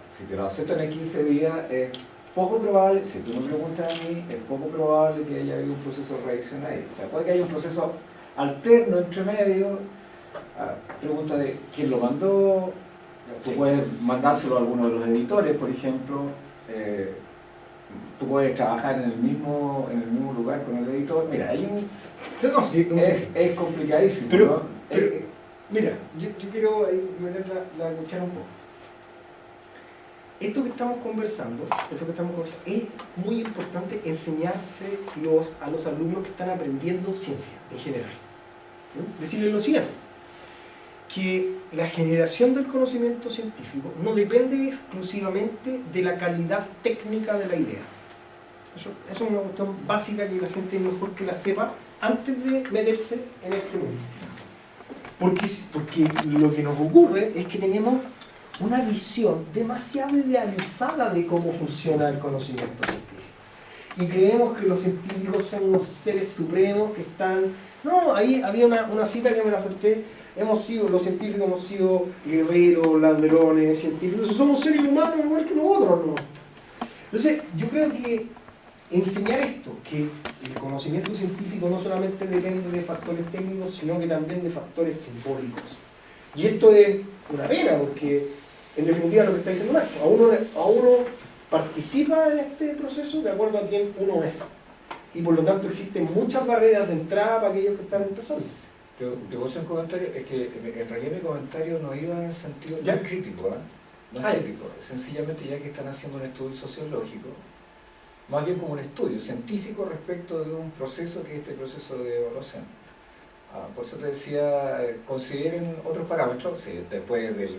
si te lo aceptan en 15 días, es poco probable, si tú me preguntas a mí, es poco probable que haya habido un proceso de revisión ahí. O sea, puede que haya un proceso alterno entre medio. Pregunta de quién lo mandó. Tú puedes mandárselo a alguno de los editores, por ejemplo. Tú puedes trabajar en el mismo lugar con el editor. Mira, hay un... es complicadísimo, pero, ¿no? Mira, yo quiero meter la cuchara un poco. Esto que estamos conversando, es muy importante enseñarse a los alumnos que están aprendiendo ciencia en general. ¿No? Decirles lo siguiente, que la generación del conocimiento científico no depende exclusivamente de la calidad técnica de la idea. Eso es una cuestión básica que la gente es mejor que la sepa antes de meterse en este mundo. Porque lo que nos ocurre es que tenemos una visión demasiado idealizada de cómo funciona el conocimiento científico. Y creemos que los científicos son unos seres supremos que están... No, ahí había una cita que me la salté. Los científicos hemos sido guerreros, ladrones, científicos. Somos seres humanos igual que nosotros, ¿no? Entonces, yo creo que enseñar esto, que el conocimiento científico no solamente depende de factores técnicos, sino que también de factores simbólicos. Y esto es una pena, porque en definitiva lo que está diciendo Marco, a uno participa en este proceso de acuerdo a quién uno es. Y por lo tanto existen muchas barreras de entrada para aquellos que están empezando. Yo puedo hacer un comentario, es que en realidad mi comentario no iba en el sentido ¿Ya? no es crítico, no es crítico, sencillamente ya que están haciendo un estudio sociológico, más bien como un estudio científico respecto de un proceso que es este proceso de evaluación. Por eso te decía, consideren otros parámetros, sí, después de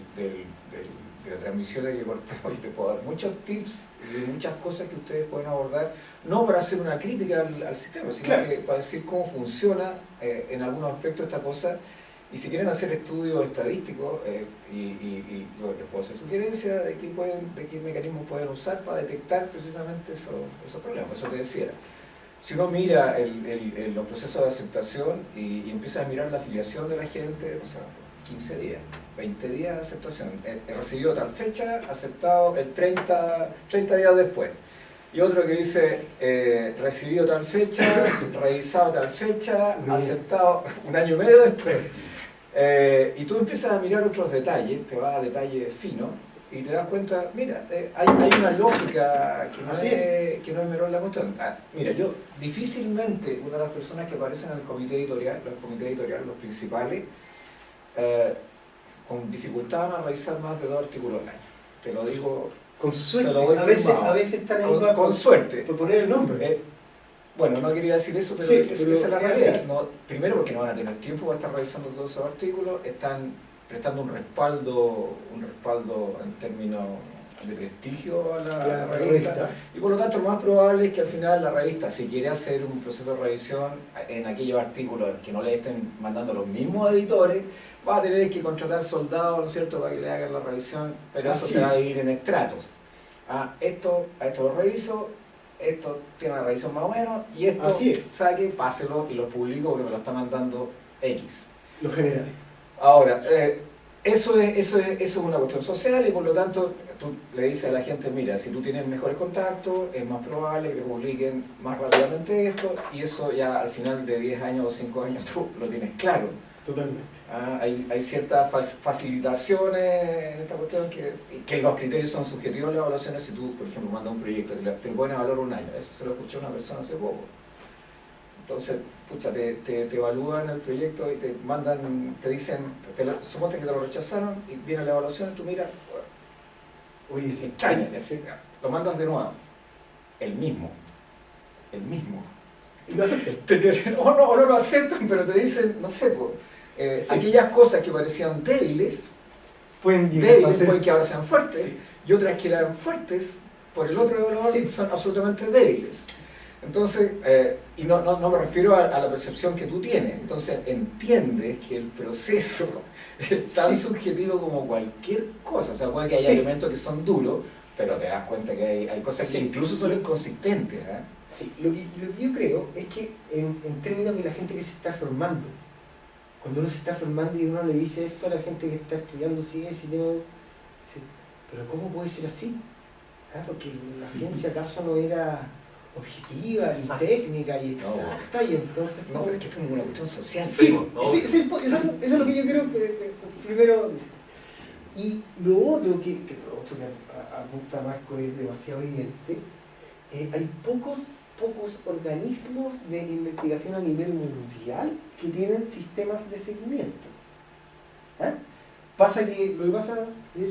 la transmisión de que corté hoy te puedo dar muchos tips y muchas cosas que ustedes pueden abordar, no para hacer una crítica al sistema, sino claro, que para decir cómo funciona en algunos aspectos esta cosa. Y si quieren hacer estudios estadísticos, les puedo hacer sugerencias de qué mecanismos pueden usar para detectar precisamente esos problemas. Eso te decía. Si uno mira los procesos de aceptación y empieza a mirar la afiliación de la gente, o sea, 15 días, 20 días de aceptación, he recibido tal fecha, aceptado el 30 días después. Y otro que dice, recibido tal fecha, revisado tal fecha, aceptado un año y medio después. Y tú empiezas a mirar otros detalles, te vas a detalles finos y te das cuenta, mira, hay una lógica que no es menor la cuestión. Mira, yo difícilmente una de las personas que aparecen en el comité editorial, los principales, con dificultad van a revisar más de 2 artículos al año. Te lo digo. Con suerte, te lo doy a firmado. veces están ahí con suerte. por poner el nombre. Bueno, no quería decir eso, pero, Sí, esa es la realidad. No, primero porque no van a tener tiempo para estar revisando todos esos artículos, están prestando un respaldo en términos de prestigio a la revista. Y por lo tanto lo más probable es que al final la revista, si quiere hacer un proceso de revisión en aquellos artículos que no le estén mandando los mismos editores, va a tener que contratar soldados, ¿no es cierto?, para que le hagan la revisión, pero eso se va a ir en estratos. Esto lo reviso, esto tiene una revisión más o menos, y esto saque, páselo y lo publico porque me lo está mandando X. Los generales. Ahora, eso es una cuestión social y por lo tanto tú le dices a la gente, mira, si tú tienes mejores contactos, es más probable que te publiquen más rápidamente esto, y eso ya al final de 10 años o 5 años tú lo tienes claro. Totalmente. Hay ciertas facilitaciones en esta cuestión que los criterios son subjetivos en las evaluaciones. Si tú, por ejemplo, mandas un proyecto, te lo pueden evaluar un año, eso se lo escuché a una persona hace poco. Entonces, pucha, te evalúan el proyecto y te mandan, te dicen, suponte que te lo rechazaron y viene la evaluación y tú miras, oye, es extraño, lo mandas de nuevo, el mismo. Y lo aceptan. O no lo aceptan, pero te dicen, no sé, aquellas cosas que parecían débiles pueden que ahora sean fuertes, y otras que eran fuertes por el otro evaluador son absolutamente débiles. Entonces, y no me refiero a la percepción que tú tienes, entonces entiendes que el proceso es tan subjetivo como cualquier cosa, o sea, puede que haya elementos que son duros, pero te das cuenta que hay cosas que incluso son inconsistentes. Sí, lo que yo creo es que en términos de la gente que se está formando, cuando uno se está formando y uno le dice esto a la gente que está estudiando ciencia, pero ¿cómo puede ser así? Porque la ciencia acaso no era objetiva, y técnica y exacta, y entonces... No, pero es que esto es una cuestión social. Eso es lo que yo creo que primero... Y lo otro que apunta Marco es demasiado evidente, hay pocos organismos de investigación a nivel mundial que tienen sistemas de seguimiento. Pasa que, lo que pasa es,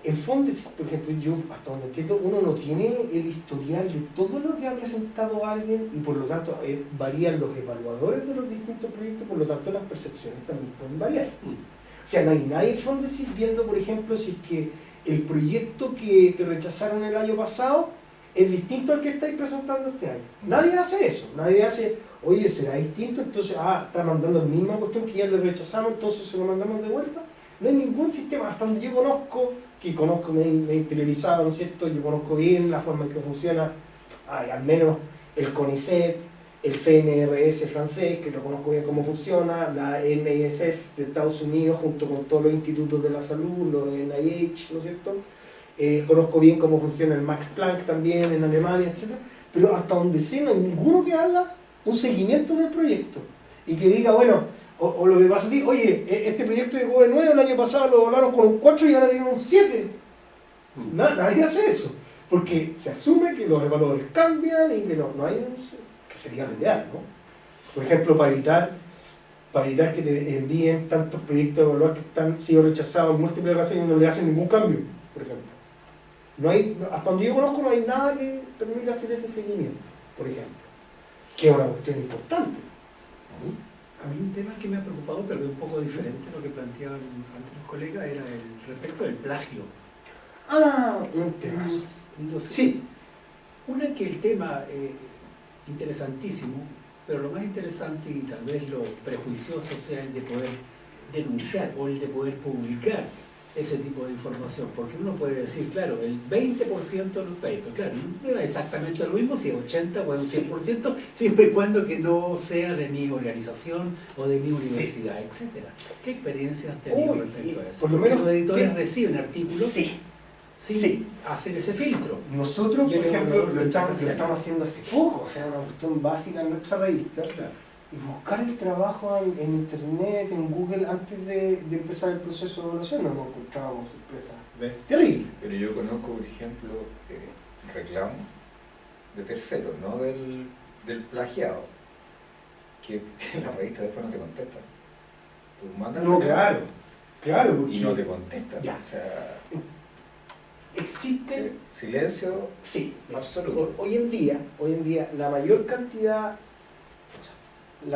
en fondo, por ejemplo, yo hasta donde entiendo, uno no tiene el historial de todo lo que ha presentado alguien y por lo tanto varían los evaluadores de los distintos proyectos, por lo tanto las percepciones también pueden variar. O sea, no hay nadie en fondo viendo, por ejemplo, si es que el proyecto que te rechazaron el año pasado es distinto al que estáis presentando este año. Nadie hace eso, nadie hace, oye, será distinto, entonces, está mandando la misma cuestión que ya le rechazamos, entonces se lo mandamos de vuelta. No hay ningún sistema, hasta donde yo conozco, me he interiorizado, ¿no es cierto? Yo conozco bien la forma en que funciona, al menos el CONICET, el CNRS francés, que lo conozco bien cómo funciona, la NISF de Estados Unidos, junto con todos los institutos de la salud, los NIH, ¿no es cierto? Conozco bien cómo funciona el Max Planck también en Alemania, etc. Pero hasta donde sé, no hay ninguno que haga un seguimiento del proyecto y que diga, bueno, o lo que pasa a ti, oye, este proyecto llegó de 9, el año pasado lo volaron con un 4 y ahora tienen un 7. Nadie hace eso, porque se asume que los evaluadores cambian y que no hay que sería lo ideal, ¿no? Por ejemplo, para evitar que te envíen tantos proyectos de evaluar que han sido rechazados en múltiples ocasiones y no le hacen ningún cambio, por ejemplo. Hasta donde yo conozco no hay nada que permita hacer ese seguimiento, por ejemplo, que es una cuestión importante. A mí un tema que me ha preocupado, pero de un poco diferente a lo que planteaban antes los colegas, era el respecto del plagio. Un tema. No sé. Sí. Una que el tema interesantísimo, pero lo más interesante y tal vez lo prejuicioso sea el de poder denunciar o el de poder publicar ese tipo de información, porque uno puede decir, claro, el 20% de los papers, claro, no es exactamente lo mismo si es 80 o es un 100%, siempre y cuando que no sea de mi organización o de mi universidad, etc. ¿Qué experiencias has tenido respecto a eso? Por lo menos los editores reciben artículos sin Sí. hacer ese filtro. Nosotros, por ejemplo, lo estamos haciendo haciendo hace poco, o sea, una cuestión básica en nuestra revista. Claro. Y buscar el trabajo en internet, en Google, antes de empezar el proceso de evaluación, nos encontrábamos sorpresas. ¿Ves? Terrible. Pero yo conozco, por ejemplo, reclamos de terceros, no del plagiado, que la revista después no te contesta. Tú mandas No, el reclamo claro, porque y no te contestan. Ya. O sea, existen, silencio sí, absoluto. hoy en día, la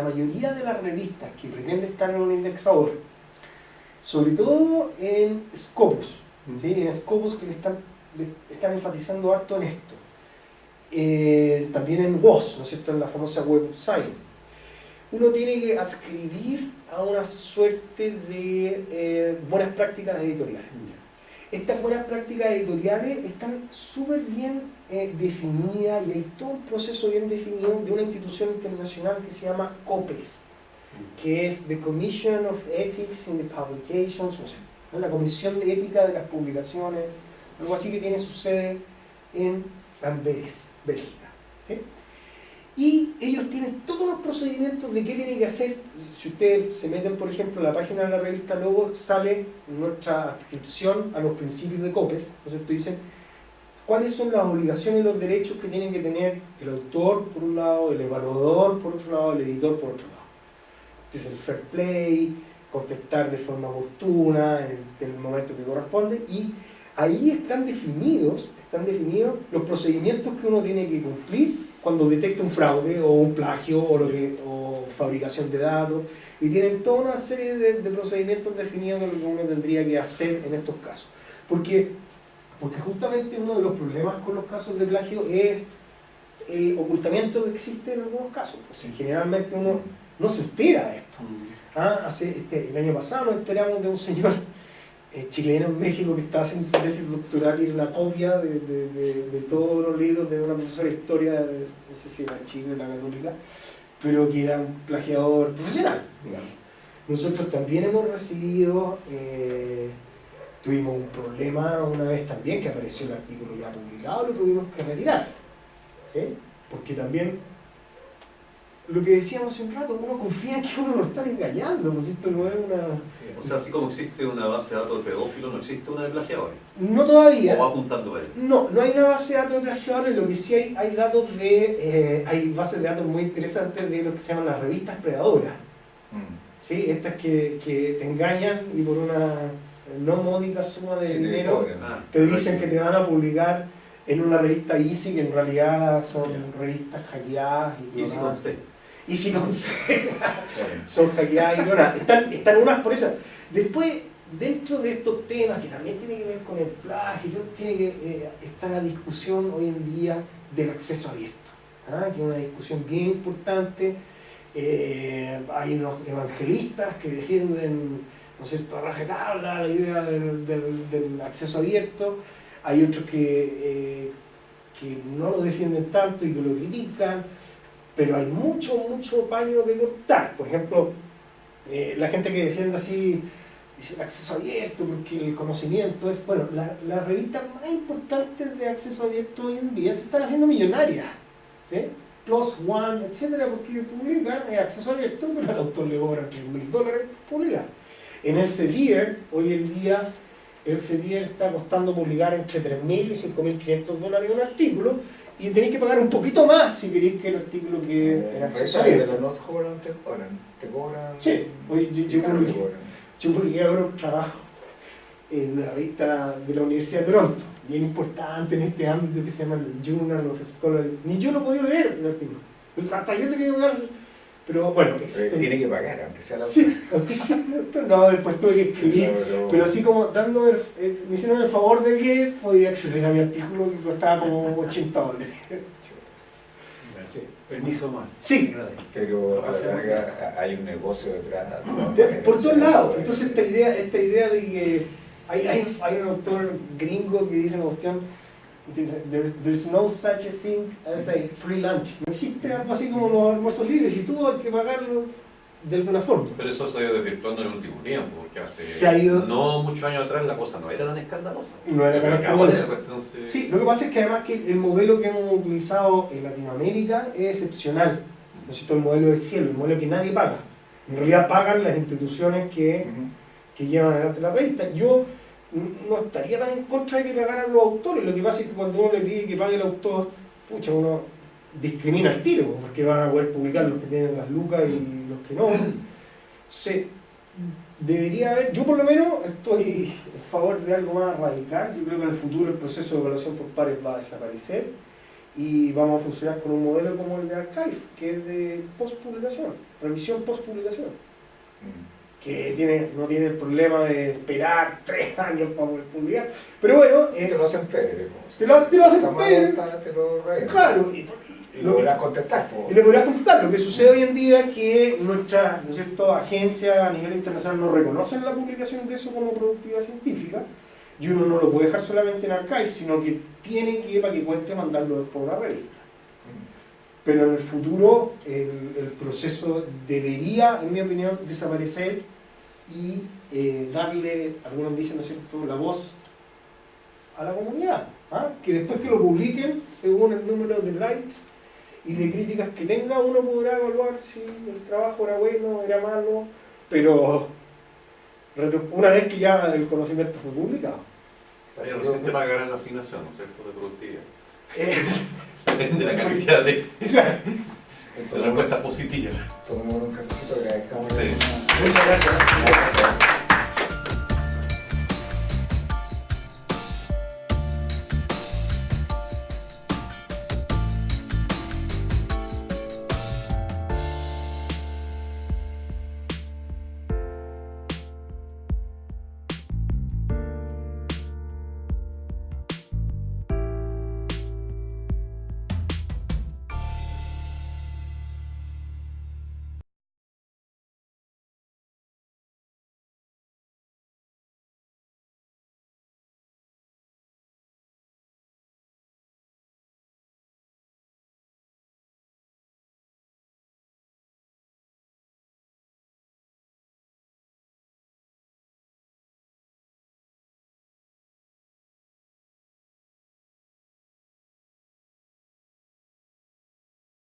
mayoría de las revistas que pretenden estar en un indexador, sobre todo en Scopus, ¿sí? En Scopus que le están enfatizando harto en esto. También en WOS, ¿no es cierto?, en la famosa Web of Science. Uno tiene que adscribir a una suerte de buenas prácticas editoriales. Estas buenas prácticas editoriales están súper bien definidas y hay todo un proceso bien definido de una institución internacional que se llama COPES, que es The Commission of Ethics in the Publications, o sea, ¿no? La Comisión de Ética de las Publicaciones, algo así, que tiene su sede en Amberes, Bélgica. ¿Sí? Y ellos tienen todos los procedimientos de qué tienen que hacer. Si ustedes se meten, por ejemplo, en la página de la revista, luego sale nuestra adscripción a los principios de COPES, ¿no es cierto? Dicen cuáles son las obligaciones y los derechos que tienen que tener el autor, por un lado, el evaluador, por otro lado, el editor, por otro lado. Este es el fair play, contestar de forma oportuna, en el momento que corresponde, y ahí están definidos los procedimientos que uno tiene que cumplir cuando detecta un fraude o un plagio o fabricación de datos, y tienen toda una serie de procedimientos definidos de lo que uno tendría que hacer en estos casos. Porque justamente uno de los problemas con los casos de plagio es el ocultamiento que existe en algunos casos. O sea, generalmente uno no se entera de esto. El año pasado nos enteramos de un señor chileno en México que estaba haciendo su tesis doctoral y era una copia de todos los libros de una profesora de historia, no sé si era chilena o la católica, pero que era un plagiador profesional, digamos. Nosotros también hemos recibido, tuvimos un problema una vez también, que apareció el artículo ya publicado, lo tuvimos que retirar, ¿sí? Porque también, lo que decíamos hace un rato, uno confía en que uno lo están engañando, pues esto no es una... O sea, así como existe una base de datos de pedófilos, no existe una de plagiadores. No todavía. ¿O va apuntando a él? No hay una base de datos de plagiadores, lo que sí hay datos hay bases de datos muy interesantes de lo que se llaman las revistas predadoras. ¿Sí? Estas que te engañan y por una no módica suma de dinero te dicen que te van a publicar en una revista Easy, que en realidad son revistas hackeadas y Easy con C. Easy con C. Son hackeadas y clonadas. Están unas por esas. Después dentro de estos temas que también tienen que ver con el plagio, tiene que estar la discusión hoy en día del acceso abierto, que es una discusión bien importante. Hay unos evangelistas que defienden, ¿no es cierto?, a rajatabla la idea del acceso abierto. Hay otros que no lo defienden tanto y que lo critican, pero hay mucho paño que cortar. Por ejemplo, la gente que defiende así, dice el acceso abierto, porque el conocimiento es... Bueno, las revistas más importantes de acceso abierto hoy en día se están haciendo millonarias, ¿sí? Plus One, etcétera, porque publican acceso abierto, pero al autor le cobran $3.000 por publicar. En Elsevier, hoy en día, Elsevier está costando publicar entre $3.000 y $5.500 un artículo, y tenéis que pagar un poquito más si queréis que el artículo que en acceso abierto. De los te cobran. Sí, yo publiqué ahora un trabajo en una revista de la Universidad de Toronto, bien importante en este ámbito que se llama el Journal of Scholarly. Ni yo lo he podido leer el artículo. Hasta yo tenía que pagar. Pero bueno, tiene que pagar, aunque sea la sí, aunque sea no, después tuve que escribir. Pero así como dándome me hicieron el favor de que podía acceder a mi artículo que costaba como $80. Sí. Permiso más. Sí. Pero a la larga hay un negocio detrás. Por todos lados. Entonces esta idea de que hay un autor gringo que dice una cuestión, dice, there's no such a thing as a free lunch. No existe algo así como los almuerzos libres, y tú hay que pagarlo de alguna forma. Pero eso se ha ido desvirtuando en el último tiempo, porque Se ha ido... no muchos años atrás la cosa no era tan escandalosa. No era tan escandalosa. Entonces... Sí, lo que pasa es que además que el modelo que hemos utilizado en Latinoamérica es excepcional. ¿No es cierto? El modelo del cielo, el modelo que nadie paga. En realidad pagan las instituciones que llevan adelante la revista. Yo no estaría tan en contra de que pagaran los autores. Lo que pasa es que cuando uno le pide que pague el autor, pucha, uno discrimina al tiro, porque van a poder publicar los que tienen las lucas y los que no. Debería haber, yo por lo menos estoy a favor de algo más radical. Yo creo que en el futuro el proceso de evaluación por pares va a desaparecer y vamos a funcionar con un modelo como el de Archive, que es de postpublicación, revisión postpublicación, que no tiene el problema de esperar 3 años para poder publicar. Pero bueno, te lo hacen pedre. Te lo hacen pedre. Claro. Y lo podrás contestar. Y le podrás contestar. Lo que sucede hoy en día es que nuestras, ¿no es cierto?, agencias a nivel internacional no reconocen la publicación de eso como productividad científica, y uno no lo puede dejar solamente en Archive, sino que tiene que, para que cueste, mandarlo por una revista. Pero en el futuro el proceso debería, en mi opinión, desaparecer y darle, algunos dicen, ¿no es cierto?, la voz a la comunidad, que después que lo publiquen, según el número de likes y de críticas que tenga, uno podrá evaluar si el trabajo era bueno, era malo, pero una vez que ya el conocimiento fue publicado. Recién te pagarán la asignación, ¿no es cierto?, de productividad. Depende de la cantidad de respuestas positivas. Tomemos un cafecito, agradezcamos. Sí. Muchas gracias.